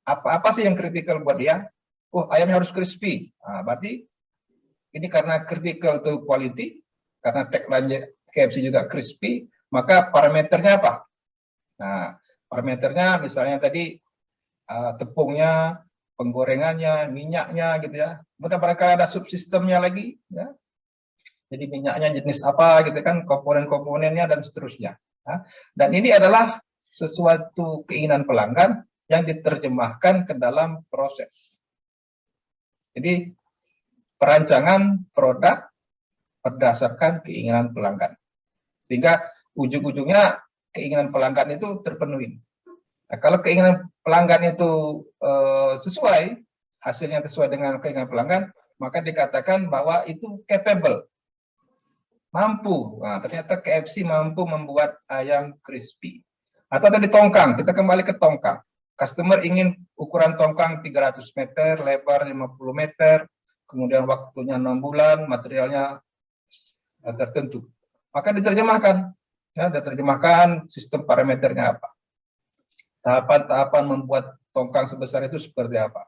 apa sih yang critical buat dia? Oh, ayamnya harus crispy. Nah, berarti ini karena critical to quality. Karena tagline KFC juga crispy, maka parameternya apa? Nah, parameternya misalnya tadi tepungnya, penggorengannya, minyaknya gitu ya. Kemudian barangkali ada subsistemnya lagi ya. Jadi minyaknya jenis apa gitu kan, komponen-komponennya dan seterusnya. Ya. Dan ini adalah sesuatu keinginan pelanggan yang diterjemahkan ke dalam proses. Jadi perancangan produk berdasarkan keinginan pelanggan. Sehingga ujung-ujungnya keinginan pelanggan itu terpenuhi. Nah, kalau keinginan pelanggan itu sesuai, hasilnya sesuai dengan keinginan pelanggan, maka dikatakan bahwa itu capable, mampu. Nah, ternyata KFC mampu membuat ayam crispy. Atau tadi tongkang, kita kembali ke tongkang. Customer ingin ukuran tongkang 300 meter, lebar 50 meter, kemudian waktunya 6 bulan, materialnya tertentu. Maka diterjemahkan, ya, diterjemahkan sistem parameternya apa. Tahapan-tahapan membuat tongkang sebesar itu seperti apa.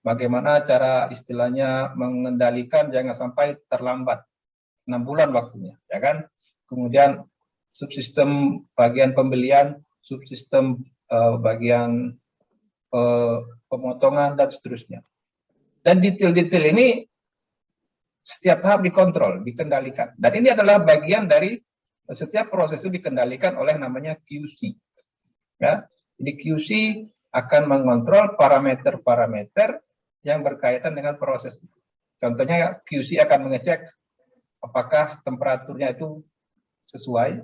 Bagaimana cara istilahnya mengendalikan jangan sampai terlambat 6 bulan waktunya, ya kan. Kemudian subsistem bagian pembelian, subsistem bagian pemotongan dan seterusnya. Dan detail-detail ini setiap tahap dikontrol, dikendalikan. Dan ini adalah bagian dari setiap proses itu dikendalikan oleh namanya QC. Ya, jadi QC akan mengontrol parameter-parameter yang berkaitan dengan proses itu. Contohnya QC akan mengecek apakah temperaturnya itu sesuai,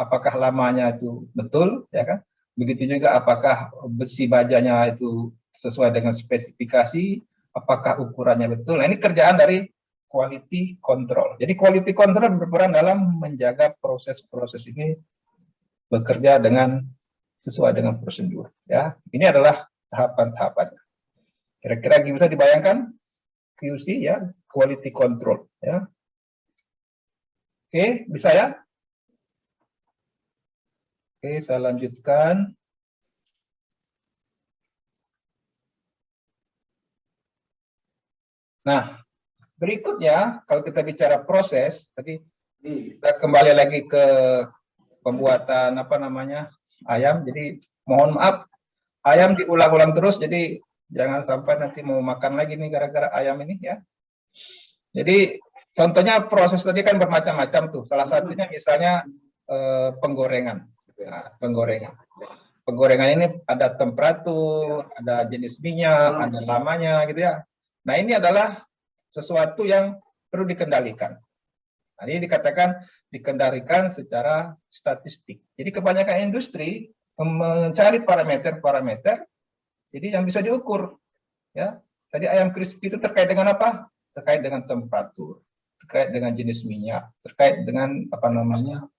apakah lamanya itu betul, ya kan? Begitu juga apakah besi bajanya itu sesuai dengan spesifikasi, apakah ukurannya betul. Nah, ini kerjaan dari quality control. Jadi quality control berperan dalam menjaga proses-proses ini bekerja dengan sesuai dengan prosedur. Ya, ini adalah tahapan-tahapannya. Kira-kira bisa dibayangkan QC ya, quality control. Ya, oke, bisa ya? Oke, saya lanjutkan. Nah, berikutnya, kalau kita bicara proses, tadi Kita kembali lagi ke pembuatan apa namanya ayam. Jadi mohon maaf, ayam diulang-ulang terus. Jadi jangan sampai nanti mau makan lagi nih gara-gara ayam ini ya. Jadi contohnya proses tadi kan bermacam-macam tuh. Salah satunya misalnya penggorengan. Nah, penggorengan ini ada temperatur, ada jenis minyak, ada lamanya gitu ya. Nah ini adalah sesuatu yang perlu dikendalikan. Nah, ini dikatakan dikendalikan secara statistik. Jadi kebanyakan industri mencari parameter-parameter, jadi yang bisa diukur. Ya, tadi ayam crispy itu terkait dengan apa? Terkait dengan temperatur, terkait dengan jenis minyak, terkait dengan apa namanya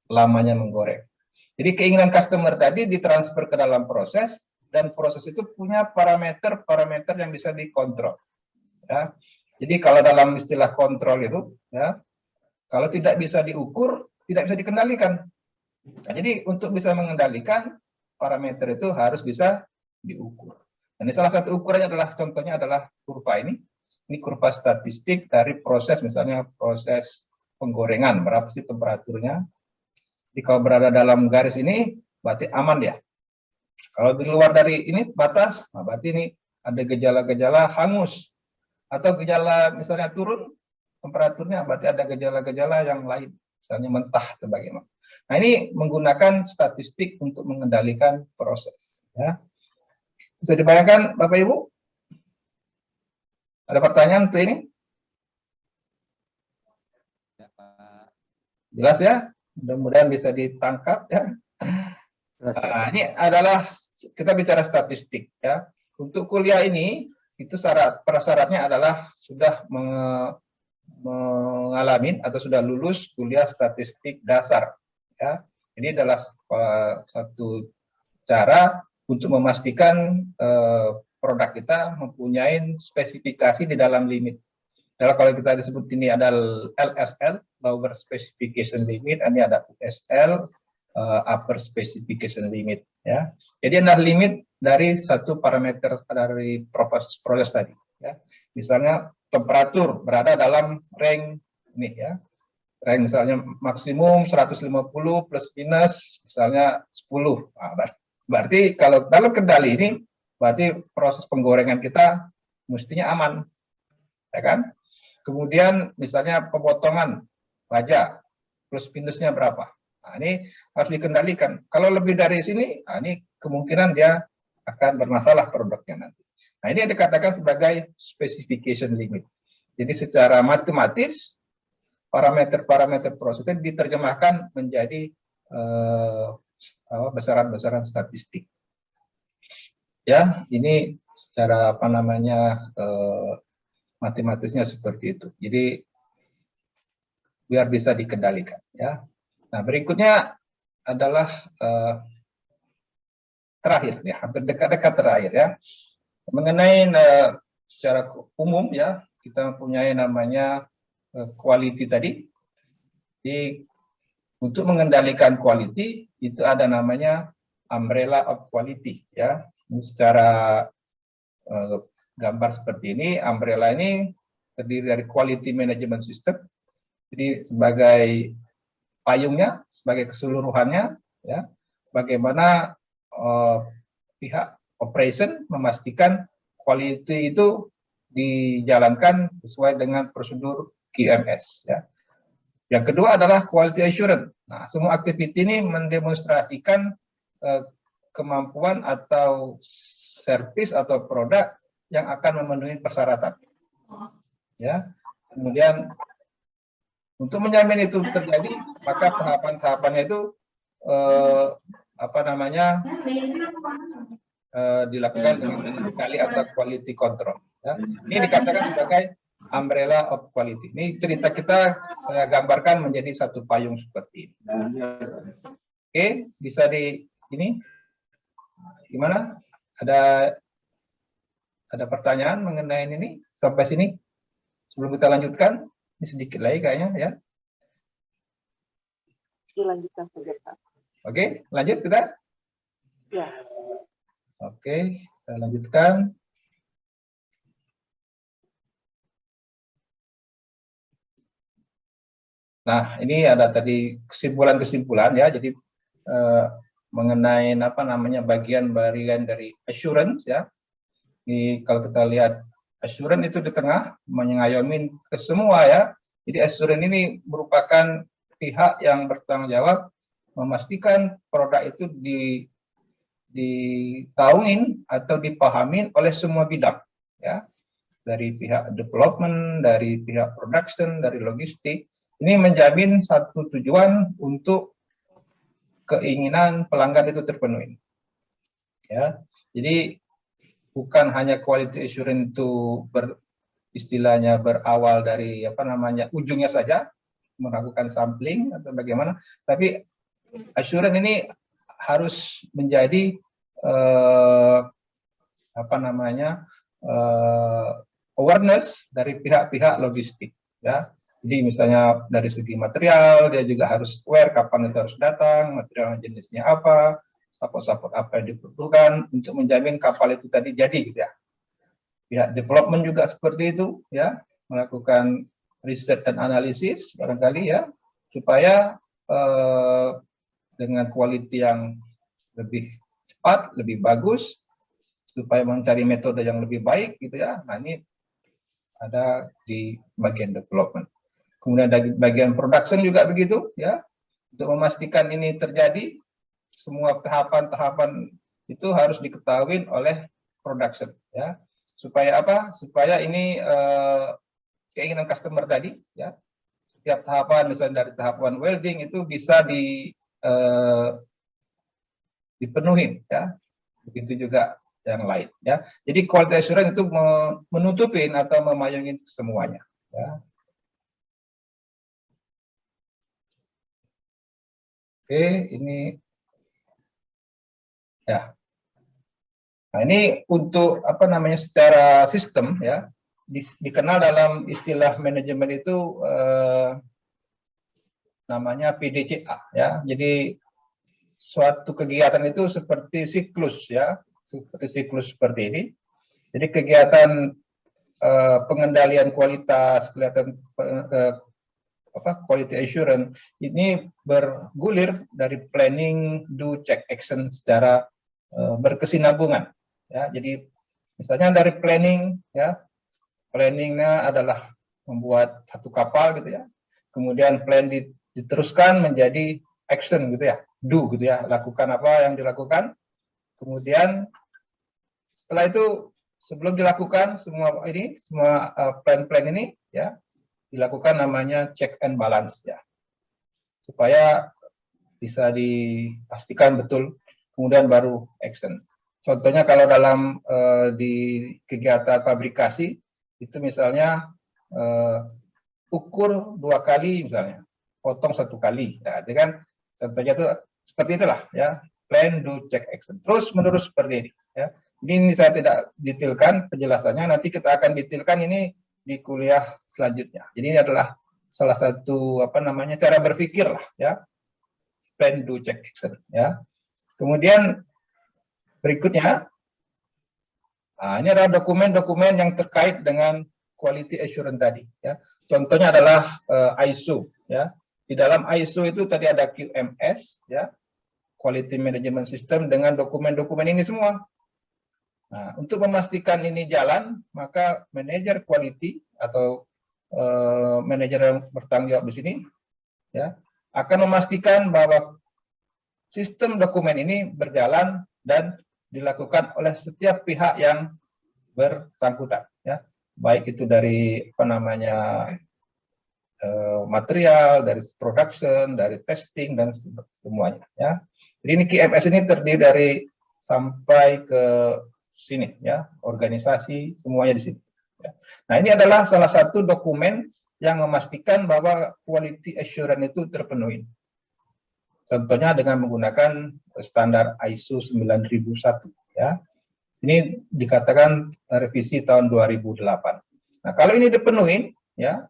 lamanya menggoreng. Jadi keinginan customer tadi ditransfer ke dalam proses, dan proses itu punya parameter-parameter yang bisa dikontrol. Ya. Jadi kalau dalam istilah kontrol itu, ya, kalau tidak bisa diukur, tidak bisa dikendalikan. Nah, jadi untuk bisa mengendalikan parameter itu harus bisa diukur. Dan salah satu ukurannya adalah, contohnya adalah kurva ini. Ini kurva statistik dari proses, misalnya proses penggorengan, berapa sih temperaturnya. Jadi kalau berada dalam garis ini, berarti aman ya. Kalau di luar dari ini batas, nah berarti ini ada gejala-gejala hangus. Atau gejala misalnya turun temperaturnya, berarti ada gejala-gejala yang lain, misalnya mentah atau bagaimana. Nah ini menggunakan statistik untuk mengendalikan proses. Ya. Bisa dibayangkan Bapak Ibu? Ada pertanyaan untuk ini? Jelas ya? Mudah-mudahan bisa ditangkap ya. Nah, ini adalah kita bicara statistik ya. Untuk kuliah ini itu prasyaratnya adalah sudah mengalami atau sudah lulus kuliah statistik dasar ya. Ini adalah satu cara untuk memastikan produk kita mempunyai spesifikasi di dalam limit. Kalau kita disebut ini ada LSL, Lower Specification Limit, ini ada USL, Upper Specification Limit ya. Jadi ada limit dari satu parameter dari proses tadi ya. Misalnya temperatur berada dalam range ini ya. Range misalnya maksimum 150 plus minus misalnya 10. Nah, berarti kalau dalam kendali ini berarti proses penggorengan kita mestinya aman. Ya kan? Kemudian misalnya pemotongan wajah plus minusnya berapa? Nah, ini harus dikendalikan. Kalau lebih dari sini, nah ini kemungkinan dia akan bermasalah produknya nanti. Nah, ini yang dikatakan sebagai specification limit. Jadi secara matematis, parameter-parameter prosesnya diterjemahkan menjadi besaran-besaran statistik. Ya, ini secara apa namanya matematisnya seperti itu. Jadi biar bisa dikendalikan. Ya. Nah, berikutnya adalah terakhir ya, hampir dekat-dekat terakhir ya. Mengenai secara umum ya, kita mempunyai namanya quality tadi. Jadi untuk mengendalikan quality itu ada namanya umbrella of quality ya. Ini secara gambar seperti ini, umbrella ini terdiri dari quality management system. Jadi sebagai payungnya, sebagai keseluruhannya, ya, bagaimana pihak operation memastikan quality itu dijalankan sesuai dengan prosedur QMS. Ya. Yang kedua adalah quality assurance. Nah, semua activity ini mendemonstrasikan kemampuan atau servis atau produk yang akan memenuhi persyaratan. Ya, kemudian untuk menjamin itu terjadi, maka tahapan-tahapannya itu dilakukan dengan kali atau quality control. Ya. Ini dikatakan sebagai umbrella of quality. Ini cerita kita saya gambarkan menjadi satu payung seperti ini. Oke, bisa di ini gimana? Ada pertanyaan mengenai ini sampai sini? Sebelum kita lanjutkan, ini sedikit lagi kayaknya ya. Dilanjutkan saja, Pak. Oke, lanjut kita? Ya. Oke, saya lanjutkan. Nah, ini ada tadi kesimpulan-kesimpulan ya. Jadi mengenai apa namanya bagian-bagian dari assurance ya. Jadi kalau kita lihat assurance itu di tengah mengayomi ke semua ya. Jadi assurance ini merupakan pihak yang bertanggung jawab memastikan produk itu ditahuin atau dipahamin oleh semua bidang ya. Dari pihak development, dari pihak production, dari logistik. Ini menjamin satu tujuan untuk keinginan pelanggan itu terpenuhi. Ya, jadi bukan hanya quality assurance itu istilahnya berawal dari apa namanya ujungnya saja melakukan sampling atau bagaimana, tapi assurance ini harus menjadi apa namanya awareness dari pihak-pihak logistik. Ya. Jadi misalnya dari segi material, dia juga harus aware kapan itu harus datang, material jenisnya apa, support apa yang dibutuhkan untuk menjamin kapal itu tadi jadi gitu ya. Pihak development juga seperti itu ya, melakukan riset dan analisis barangkali ya, supaya dengan quality yang lebih cepat, lebih bagus, supaya mencari metode yang lebih baik gitu ya. Nah ini ada di bagian development. Kemudian dari bagian production juga begitu ya, untuk memastikan ini terjadi, semua tahapan-tahapan itu harus diketahui oleh production ya, supaya apa? Supaya ini keinginan customer tadi ya, setiap tahapan misalnya dari tahapan welding itu bisa dipenuhi ya, begitu juga yang lain ya. Jadi quality assurance itu menutupin atau memayungi semuanya ya. Oke, ini ya. Nah, ini untuk apa namanya secara sistem ya, dikenal dalam istilah manajemen itu namanya PDCA ya. Jadi suatu kegiatan itu seperti siklus ya, seperti siklus seperti ini. Jadi kegiatan pengendalian kualitas, kelihatan quality assurance ini bergulir dari planning, do, check, action secara berkesinambungan ya. Jadi misalnya dari planning ya, planningnya adalah membuat satu kapal gitu ya, kemudian plan diteruskan menjadi action gitu ya, do gitu ya, lakukan apa yang dilakukan, kemudian setelah itu sebelum dilakukan semua plan-plan ini ya, dilakukan namanya check and balance ya, supaya bisa dipastikan betul, kemudian baru action. Contohnya kalau dalam di kegiatan fabrikasi itu misalnya ukur 2 kali misalnya, potong 1 kali, nah, kan contohnya itu seperti itulah ya, plan, do, check, action, terus menerus seperti ini ya. Ini saya tidak detailkan penjelasannya, nanti kita akan detailkan ini di kuliah selanjutnya. Jadi ini adalah salah satu apa namanya cara berpikir lah ya, plan, do, check, action ya. Kemudian berikutnya, nah, ini adalah dokumen-dokumen yang terkait dengan quality assurance tadi ya. Contohnya adalah ISO ya. Di dalam ISO itu tadi ada QMS ya, Quality Management System, dengan dokumen-dokumen ini semua. Nah, untuk memastikan ini jalan, maka manajer quality atau manajer yang bertanggung jawab di sini ya, akan memastikan bahwa sistem dokumen ini berjalan dan dilakukan oleh setiap pihak yang bersangkutan ya, baik itu dari apa namanya material, dari production, dari testing dan semuanya ya. Jadi ini QMS ini terdiri dari sampai ke sini ya, organisasi semuanya di sini ya. Nah, ini adalah salah satu dokumen yang memastikan bahwa quality assurance itu terpenuhi. Contohnya dengan menggunakan standar ISO 9001 ya. Ini dikatakan revisi tahun 2008. Nah, kalau ini dipenuhi ya,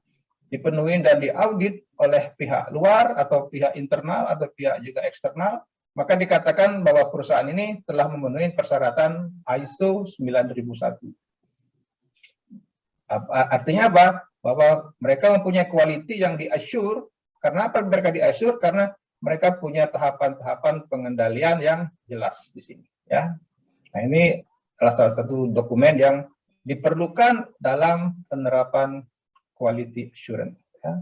dipenuhi dan diaudit oleh pihak luar atau pihak internal atau pihak juga eksternal, maka dikatakan bahwa perusahaan ini telah memenuhi persyaratan ISO 9001. Artinya apa? Bahwa mereka mempunyai quality yang di-assure Karena apa mereka di Azure? Karena mereka punya tahapan-tahapan pengendalian yang jelas di sini. Ya, nah ini salah satu dokumen yang diperlukan dalam penerapan quality assurance. Ya.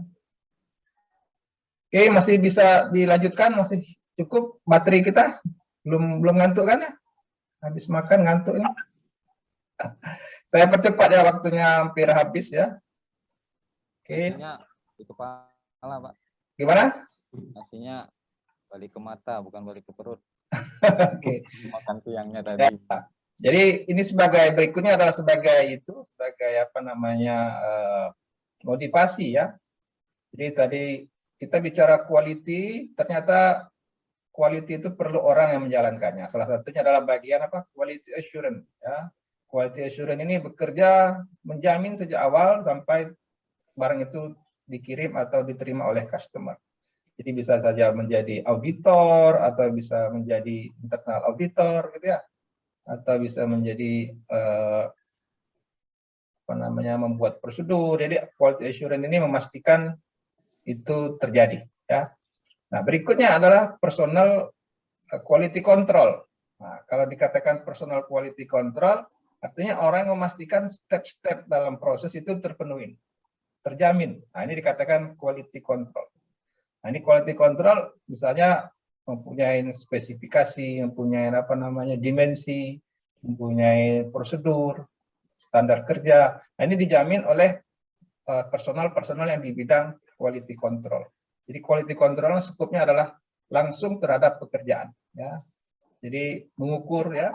Oke, masih bisa dilanjutkan, masih cukup bateri kita, belum ngantuk kan ya? Habis makan ngantuk ya. Saya percepat ya, waktunya hampir habis ya. Oke. Nasinya di kepala, Pak. Gimana? Nasinya balik ke mata, bukan balik ke perut. Oke. Makan siangnya tadi. Ya. Jadi ini sebagai berikutnya adalah sebagai apa namanya motivasi ya. Jadi tadi kita bicara quality, ternyata quality itu perlu orang yang menjalankannya. Salah satunya adalah bagian apa? Quality assurance ya. Quality assurance ini bekerja menjamin sejak awal sampai barang itu dikirim atau diterima oleh customer. Jadi bisa saja menjadi auditor atau bisa menjadi internal auditor gitu ya. Atau bisa menjadi apa namanya membuat prosedur. Jadi quality assurance ini memastikan itu terjadi ya. Nah, berikutnya adalah personal quality control. Nah, kalau dikatakan personal quality control artinya orang memastikan step-step dalam proses itu terpenuhi, terjamin. Nah, ini dikatakan quality control. Nah, ini quality control misalnya mempunyai spesifikasi, mempunyai apa namanya dimensi, mempunyai prosedur, standar kerja. Nah, ini dijamin oleh personal yang di bidang quality control. Jadi quality control skupnya adalah langsung terhadap pekerjaan, ya. Jadi mengukur ya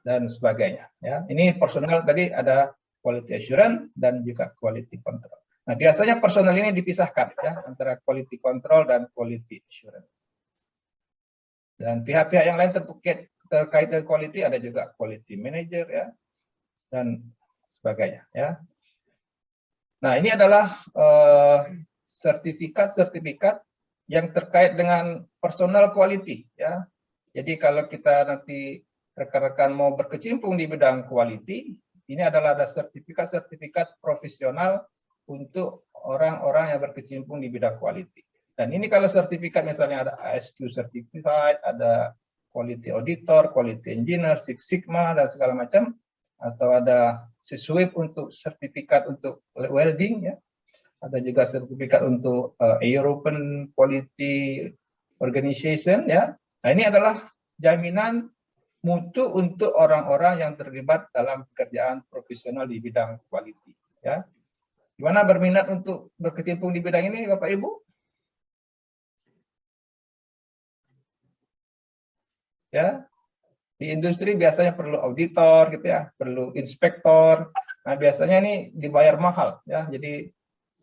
dan sebagainya. Ya, ini personal tadi ada quality assurance dan juga quality control. Nah, biasanya personal ini dipisahkan ya antara quality control dan quality assurance. Dan pihak-pihak yang lain terkait dengan quality ada juga quality manager ya dan sebagainya ya. Nah, ini adalah sertifikat yang terkait dengan personal quality ya. Jadi kalau kita nanti rekan-rekan mau berkecimpung di bidang quality, ini adalah ada sertifikat profesional untuk orang-orang yang berkecimpung di bidang quality. Dan ini kalau sertifikat misalnya ada ASQ certified, ada quality auditor, quality engineer, Six Sigma dan segala macam, atau ada SWIP untuk sertifikat untuk welding ya. Ada juga sertifikat untuk European Quality Organization ya. Nah, ini adalah jaminan mutu untuk orang-orang yang terlibat dalam pekerjaan profesional di bidang quality ya. Gimana berminat untuk berkecimpung di bidang ini Bapak Ibu? Ya. Di industri biasanya perlu auditor gitu ya, perlu inspektor. Nah, biasanya ini dibayar mahal ya. Jadi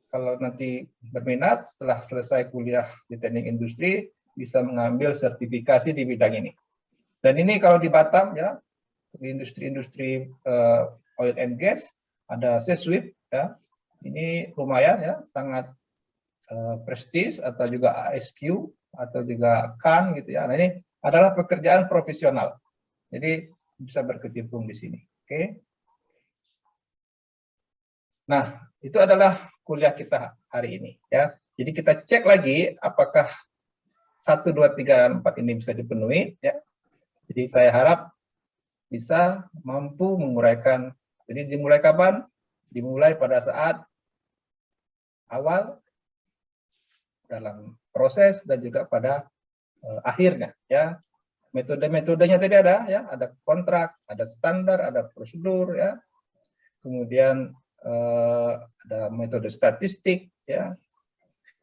kalau nanti berminat setelah selesai kuliah di teknik industri bisa mengambil sertifikasi di bidang ini. Dan ini kalau di Batam ya, di industri-industri oil and gas ada SESWIP ya. Ini lumayan ya, sangat prestis atau juga ASQ atau juga CAN gitu ya. Nah, ini adalah pekerjaan profesional. Jadi bisa berkecimpung di sini. Oke. Nah, itu adalah kuliah kita hari ini ya. Jadi kita cek lagi apakah 1, 2, 3, 4 ini bisa dipenuhi ya. Jadi saya harap bisa mampu menguraikan. Jadi dimulai kapan? Dimulai pada saat awal dalam proses dan juga pada akhirnya ya. Metode-metodenya tadi ada ya, ada kontrak, ada standar, ada prosedur ya. Kemudian ada metode statistik ya.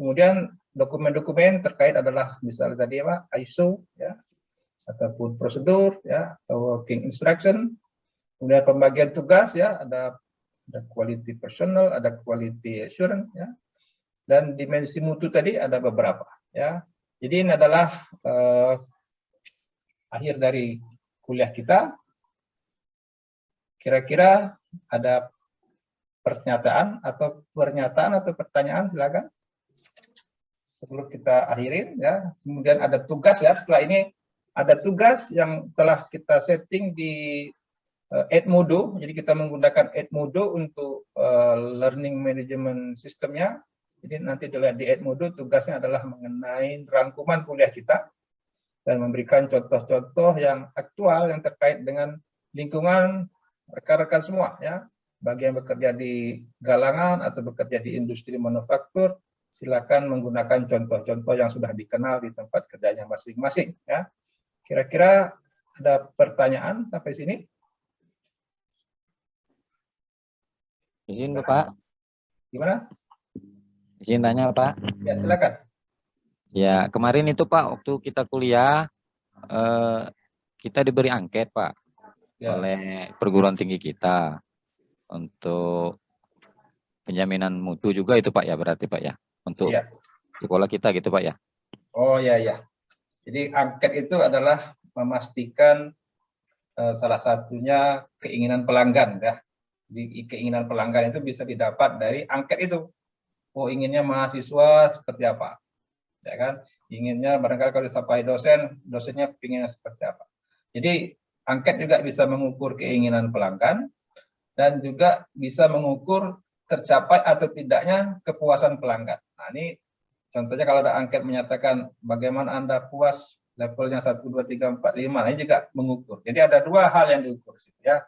Kemudian dokumen-dokumen terkait adalah misalnya tadi apa ISO ya, ataupun prosedur ya, atau working instruction. Kemudian pembagian tugas ya, ada quality personal, ada quality assurance ya. Dan dimensi mutu tadi ada beberapa ya. Jadi ini adalah akhir dari kuliah kita. Kira-kira ada pernyataan atau pertanyaan, silakan. Sebelum kita akhirin ya. Kemudian ada tugas ya, setelah ini ada tugas yang telah kita setting di Edmodo. Jadi kita menggunakan Edmodo untuk learning management sistemnya. Jadi nanti dilihat di Edmodo tugasnya adalah mengenai rangkuman kuliah kita dan memberikan contoh-contoh yang aktual yang terkait dengan lingkungan rekan-rekan semua ya. Bagi yang bekerja di galangan atau bekerja di industri manufaktur, silakan menggunakan contoh-contoh yang sudah dikenal di tempat kerjanya masing-masing ya. Kira-kira ada pertanyaan sampai sini? Izin Pak. Gimana? Izin tanya Pak. Ya silakan. Ya kemarin itu Pak waktu kita kuliah kita diberi angket Pak Ya. oleh perguruan tinggi kita untuk penjaminan mutu juga itu Pak ya berarti Pak ya untuk Ya. sekolah kita gitu Pak ya. Oh ya ya. Jadi angket itu adalah memastikan salah satunya keinginan pelanggan ya. Di keinginan pelanggan itu bisa didapat dari angket itu. Oh inginnya mahasiswa seperti apa, ya kan? Inginnya barangkali kalau disampaikan dosen, dosennya pinginnya seperti apa. Jadi angket juga bisa mengukur keinginan pelanggan dan juga bisa mengukur tercapai atau tidaknya kepuasan pelanggan. Nah ini contohnya kalau ada angket menyatakan bagaimana Anda puas levelnya 1, 2, 3, 4, 5, ini juga mengukur. Jadi ada dua hal yang diukur ya,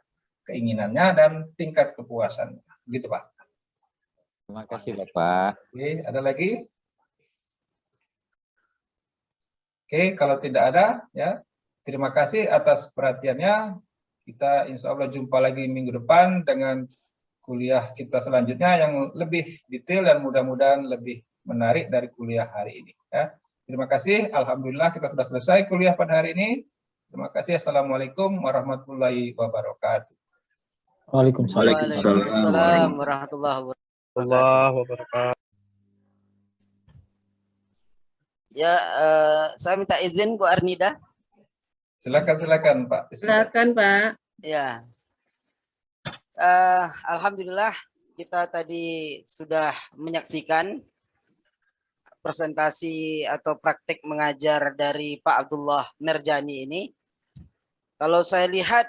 keinginannya dan tingkat kepuasannya. Gitu Pak. Terima kasih Bapak. Oke, ada lagi? Oke, kalau tidak ada ya, terima kasih atas perhatiannya. Kita insya Allah jumpa lagi minggu depan dengan kuliah kita selanjutnya yang lebih detail dan mudah-mudahan lebih menarik dari kuliah hari ini. Ya. Terima kasih. Alhamdulillah kita sudah selesai kuliah pada hari ini. Terima kasih. Assalamualaikum warahmatullahi wabarakatuh. Waalaikumsalam warahmatullahi wabarakatuh. Ya, saya minta izin Bu Arnida. Silakan Pak. Silakan Pak. Ya, alhamdulillah kita tadi sudah menyaksikan presentasi atau praktik mengajar dari Pak Abdullah Merjani ini. Kalau saya lihat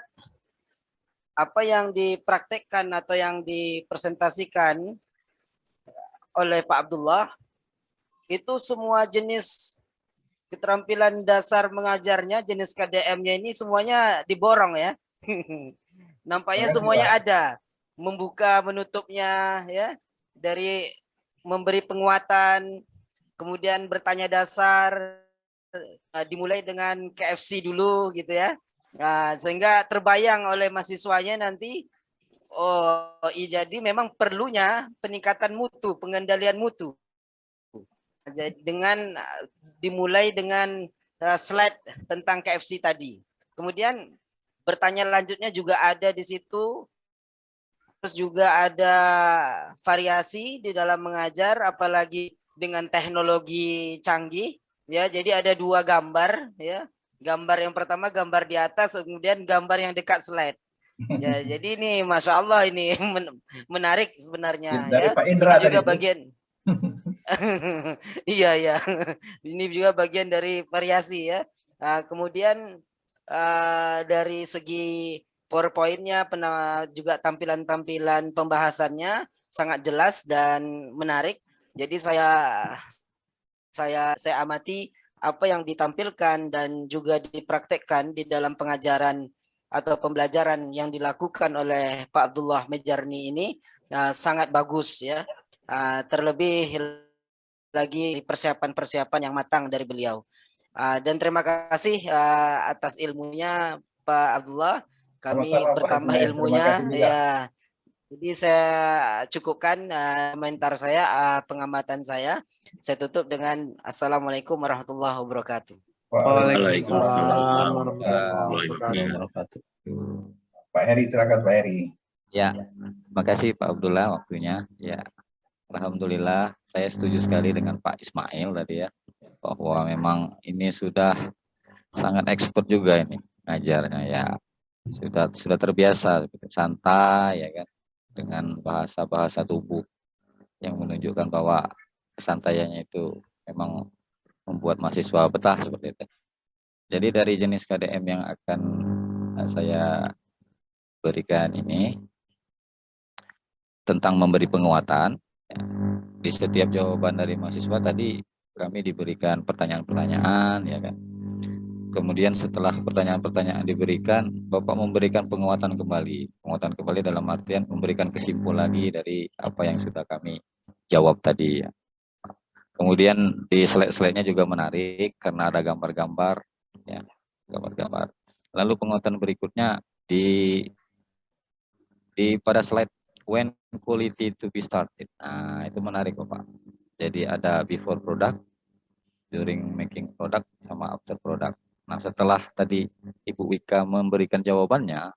apa yang dipraktekkan atau yang dipresentasikan oleh Pak Abdullah itu semua jenis keterampilan dasar mengajarnya, jenis KDM-nya ini semuanya diborong ya. Nampaknya semuanya ada, membuka menutupnya ya, dari memberi penguatan, kemudian bertanya dasar, dimulai dengan KFC dulu gitu ya. Nah, sehingga terbayang oleh mahasiswanya nanti, oh iya, jadi memang perlunya peningkatan mutu, pengendalian mutu. Jadi dengan dimulai dengan slide tentang KFC tadi. Kemudian bertanya lanjutnya juga ada di situ. Terus juga ada variasi di dalam mengajar, apalagi dengan teknologi canggih. Ya, jadi ada dua gambar ya. Gambar yang pertama gambar di atas, kemudian gambar yang dekat slide. Ya, jadi ini Masya Allah ini menarik sebenarnya. Dari ya. Pak Indra ini juga tadi. bagian. Iya ya, ini juga bagian dari variasi ya. Nah, kemudian dari segi PowerPoint-nya, juga tampilan-tampilan pembahasannya sangat jelas dan menarik. Jadi saya amati apa yang ditampilkan dan juga dipraktekkan di dalam pengajaran atau pembelajaran yang dilakukan oleh Pak Abdullah Merjani ini sangat bagus ya. Terlebih lagi persiapan-persiapan yang matang dari beliau. Dan terima kasih atas ilmunya Pak Abdullah. Kami bertambah ilmunya ya. Jadi saya cukupkan komentar saya, pengamatan saya. Saya tutup dengan Assalamualaikum warahmatullahi wabarakatuh. Waalaikumsalam warahmatullahi wabarakatuh. Pak Heri, silakan Pak Heri. Ya, makasih Pak Abdullah waktunya. Ya, alhamdulillah saya setuju sekali dengan Pak Ismail tadi ya, bahwa memang ini sudah sangat expert juga ini ngajarnya ya. Sudah terbiasa santai ya kan, dengan bahasa-bahasa tubuh yang menunjukkan bahwa kesantaiannya itu memang membuat mahasiswa betah seperti itu. Jadi dari jenis KDM yang akan saya berikan ini tentang memberi penguatan, Ya. Di setiap jawaban dari mahasiswa tadi kami diberikan pertanyaan-pertanyaan, ya kan. Kemudian setelah pertanyaan-pertanyaan diberikan, Bapak memberikan penguatan kembali. Penguatan kembali dalam artian memberikan kesimpulan lagi dari apa yang sudah kami jawab tadi. Ya. Kemudian di slide-slide-nya juga menarik karena ada gambar-gambar, ya, gambar-gambar. Lalu penguatan berikutnya di pada slide when quality to be started. Nah, itu menarik Bapak. Jadi ada before product, during making product, sama after product. Nah, setelah tadi Ibu Wika memberikan jawabannya,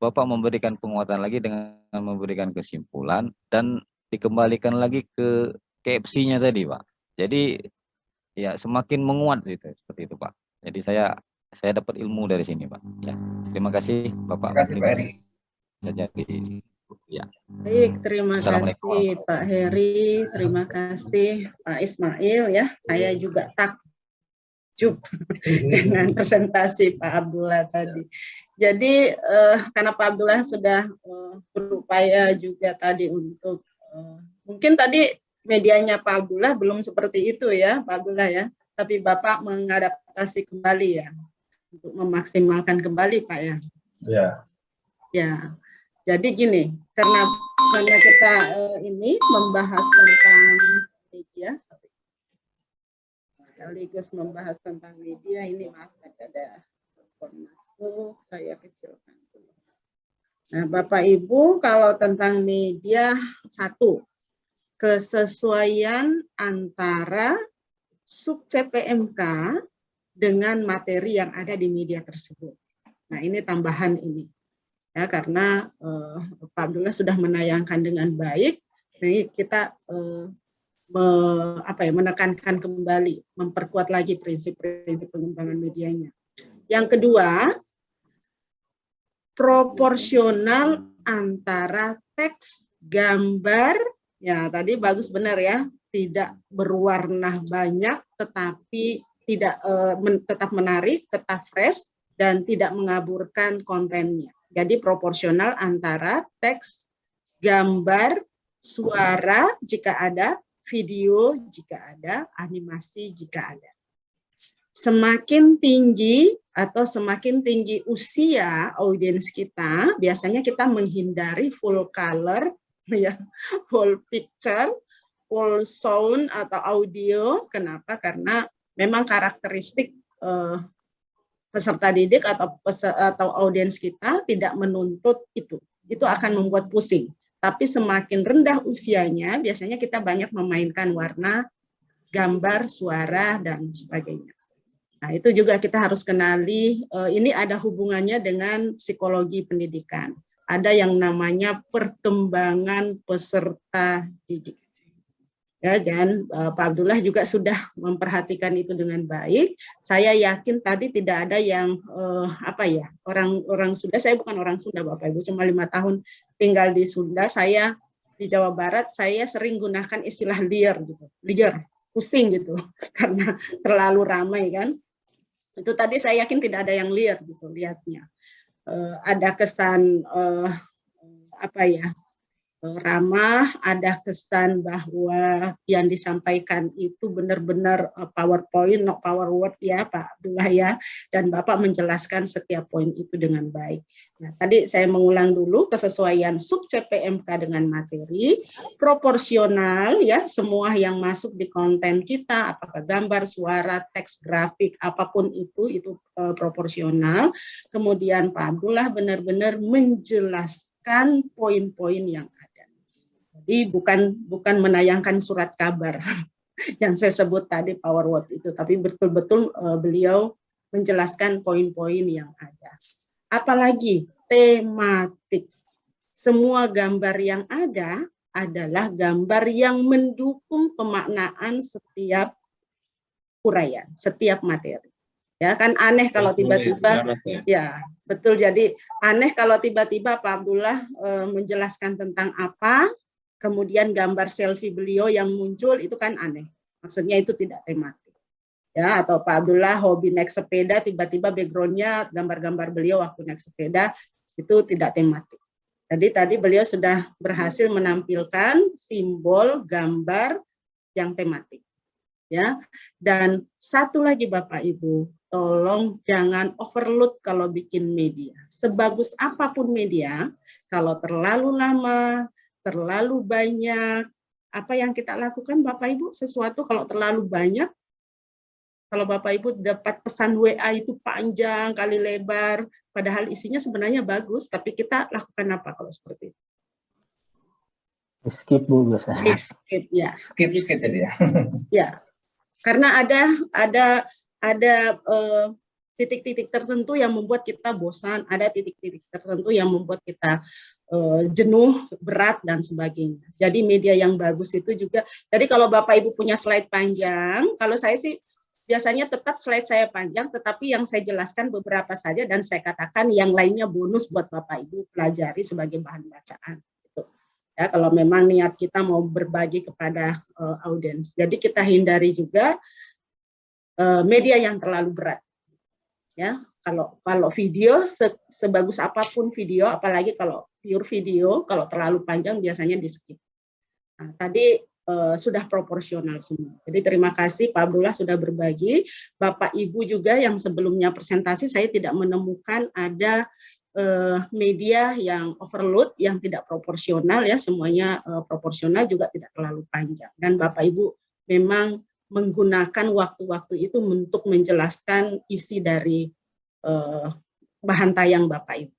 Bapak memberikan penguatan lagi dengan memberikan kesimpulan dan dikembalikan lagi ke KFC-nya tadi, Pak. Jadi ya semakin menguat gitu, seperti itu, Pak. Jadi saya dapat ilmu dari sini, Pak. Ya, terima kasih, Bapak. Terima kasih, Pak Heri. Ya. Baik, terima kasih Pak Heri, terima kasih Pak Ismail ya. Saya juga takjub dengan presentasi Pak Abdullah tadi. Jadi karena Pak Abdullah sudah berupaya juga tadi untuk mungkin tadi medianya Pak Abdullah belum seperti itu ya Pak Abdullah ya, tapi Bapak mengadaptasi kembali ya untuk memaksimalkan kembali Pak ya. Ya. Ya. Jadi gini, karena kita ini membahas tentang media, sekaligus membahas tentang media, ini maaf ada telepon masuk, saya kecilkan dulu. Nah, Bapak Ibu, kalau tentang media, satu, kesesuaian antara sub CPMK dengan materi yang ada di media tersebut. Nah, ini tambahan ini. Ya, karena Pak Abdullah sudah menayangkan dengan baik, jadi kita menekankan kembali, memperkuat lagi prinsip-prinsip pengembangan medianya. Yang kedua, proporsional antara teks, gambar, ya tadi bagus benar ya, tidak berwarna banyak, tetapi tidak tetap menarik, tetap fresh, dan tidak mengaburkan kontennya. Jadi proporsional antara teks, gambar, suara jika ada, video jika ada, animasi jika ada. Semakin tinggi atau semakin tinggi usia audiens kita, biasanya kita menghindari full color, ya, full picture, full sound atau audio. Kenapa? Karena memang karakteristik peserta didik atau audiens kita tidak menuntut itu akan membuat pusing. Tapi semakin rendah usianya, biasanya kita banyak memainkan warna, gambar, suara, dan sebagainya. Nah, itu juga kita harus kenali, ini ada hubungannya dengan psikologi pendidikan. Ada yang namanya perkembangan peserta didik. Ya, dan Pak Abdullah juga sudah memperhatikan itu dengan baik. Saya yakin tadi tidak ada yang orang Sunda. Saya bukan orang Sunda Bapak Ibu, cuma 5 tahun tinggal di Sunda. Saya di Jawa Barat, saya sering gunakan istilah liar gitu, liar, pusing gitu, karena terlalu ramai kan. Itu tadi saya yakin tidak ada yang liar gitu lihatnya. Ada kesan ramah, ada kesan bahwa yang disampaikan itu benar-benar PowerPoint, not power word ya Pak Abdullah ya, dan Bapak menjelaskan setiap poin itu dengan baik. Nah, tadi saya mengulang dulu, kesesuaian sub CPMK dengan materi, proporsional ya, semua yang masuk di konten kita, apakah gambar, suara, teks, grafik, apapun itu proporsional. Kemudian Pak Abdullah benar-benar menjelaskan poin-poin yang ada. Jadi bukan menayangkan surat kabar yang saya sebut tadi power word itu, tapi betul-betul beliau menjelaskan poin-poin yang ada. Apalagi tematik. Semua gambar yang ada adalah gambar yang mendukung pemaknaan setiap uraian, setiap materi. Ya kan aneh kalau tiba-tiba ya betul, jadi aneh kalau tiba-tiba Pak Abdullah menjelaskan tentang apa, kemudian gambar selfie beliau yang muncul, itu kan aneh. Maksudnya itu tidak tematik. Ya, atau Pak Abdullah hobi naik sepeda, tiba-tiba background-nya gambar-gambar beliau waktu naik sepeda, itu tidak tematik. Jadi tadi beliau sudah berhasil menampilkan simbol, gambar yang tematik. Ya. Dan satu lagi Bapak Ibu, tolong jangan overload kalau bikin media. Sebagus apapun media, kalau terlalu lama, terlalu banyak, apa yang kita lakukan Bapak Ibu, sesuatu kalau terlalu banyak, kalau Bapak Ibu dapat pesan WA itu panjang kali lebar, padahal isinya sebenarnya bagus, tapi kita lakukan apa kalau seperti itu? Skip Bu biasanya. Skip ya. Skip jadi ya. Ya. Karena ada titik-titik tertentu yang membuat kita bosan, ada titik-titik tertentu yang membuat kita jenuh, berat dan sebagainya. Jadi media yang bagus itu juga. Jadi kalau Bapak Ibu punya slide panjang, kalau saya sih biasanya tetap slide saya panjang, tetapi yang saya jelaskan beberapa saja dan saya katakan yang lainnya bonus buat Bapak Ibu pelajari sebagai bahan bacaan. Gitu. Ya, kalau memang niat kita mau berbagi kepada audiens. Jadi kita hindari juga media yang terlalu berat. Ya, kalau video sebagus apapun video, apalagi kalau pure video, kalau terlalu panjang biasanya di skip. Nah, tadi sudah proporsional semua. Jadi terima kasih Pak Abdullah sudah berbagi. Bapak Ibu juga yang sebelumnya presentasi saya tidak menemukan ada media yang overload, yang tidak proporsional ya, semuanya proporsional juga tidak terlalu panjang. Dan Bapak Ibu memang menggunakan waktu-waktu itu untuk menjelaskan isi dari bahan tayang Bapak Ibu.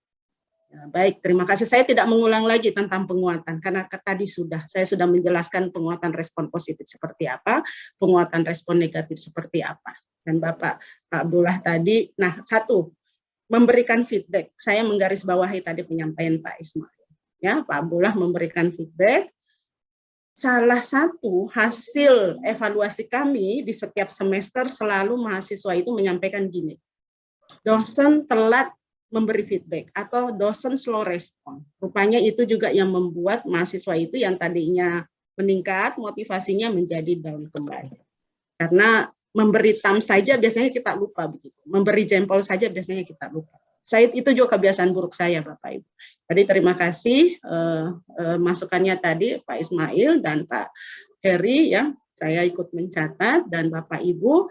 Ya, baik, terima kasih. Saya tidak mengulang lagi tentang penguatan, karena tadi saya sudah menjelaskan penguatan respon positif seperti apa, penguatan respon negatif seperti apa. Dan Pak Abdullah tadi, nah satu, memberikan feedback. Saya menggarisbawahi tadi penyampaian Pak Ismail. Ya, Pak Abdullah memberikan feedback. Salah satu hasil evaluasi kami di setiap semester selalu mahasiswa itu menyampaikan gini, dosen telat memberi feedback atau dosen slow respon. Rupanya itu juga yang membuat mahasiswa itu yang tadinya meningkat, motivasinya menjadi down kembali. Karena memberi tam saja biasanya kita lupa begitu. Memberi jempol saja biasanya kita lupa. Itu juga kebiasaan buruk saya Bapak Ibu. Jadi terima kasih masukannya tadi Pak Ismail dan Pak Heri ya. Saya ikut mencatat dan Bapak Ibu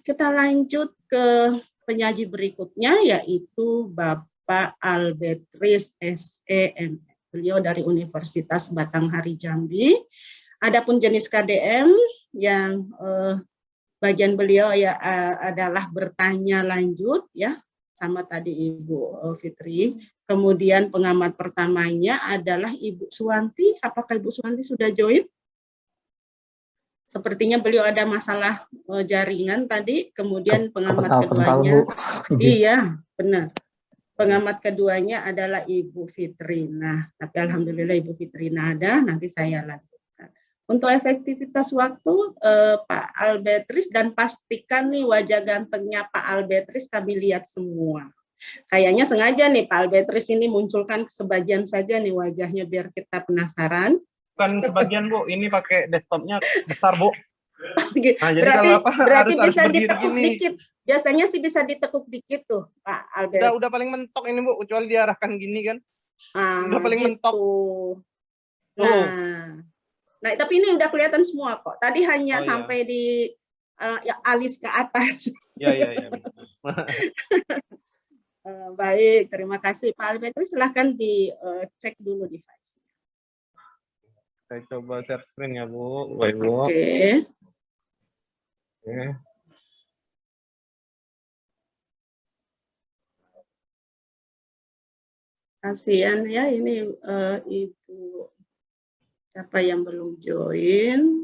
kita lanjut ke penyaji berikutnya yaitu Bapak Albetris SEM. Beliau dari Universitas Batanghari Jambi. Adapun jenis KDM yang bagian beliau ya adalah bertanya lanjut ya sama tadi Ibu Fitri. Kemudian pengamat pertamanya adalah Ibu Suwanti. Apakah Ibu Suwanti sudah join? Sepertinya beliau ada masalah jaringan tadi, kemudian pengamat keduanya, iya benar, pengamat keduanya adalah Ibu Fitrina. Tapi alhamdulillah Ibu Fitrina ada, nanti saya lanjutkan. Untuk efektivitas waktu, Pak Albetris, dan pastikan nih wajah gantengnya Pak Albetris kami lihat semua. Kayaknya sengaja nih Pak Albetris ini munculkan sebagian saja nih wajahnya biar kita penasaran. Bukan sebagian Bu, ini pakai desktopnya besar Bu. Nah, jadi berarti bisa ditekuk dikit. Biasanya sih bisa ditekuk dikit tuh Pak Albert. Udah paling mentok ini Bu, kecuali diarahkan gini kan. Udah paling gitu. mentok. Nah, tapi ini udah kelihatan semua kok. Tadi hanya sampai di alis ke atas. Iya. Baik, terima kasih Pak Albert. Silahkan dicek dulu device. Saya coba share screen ya Bu. Baik Bu. Oke. Kasihan ya ini Ibu siapa yang belum join.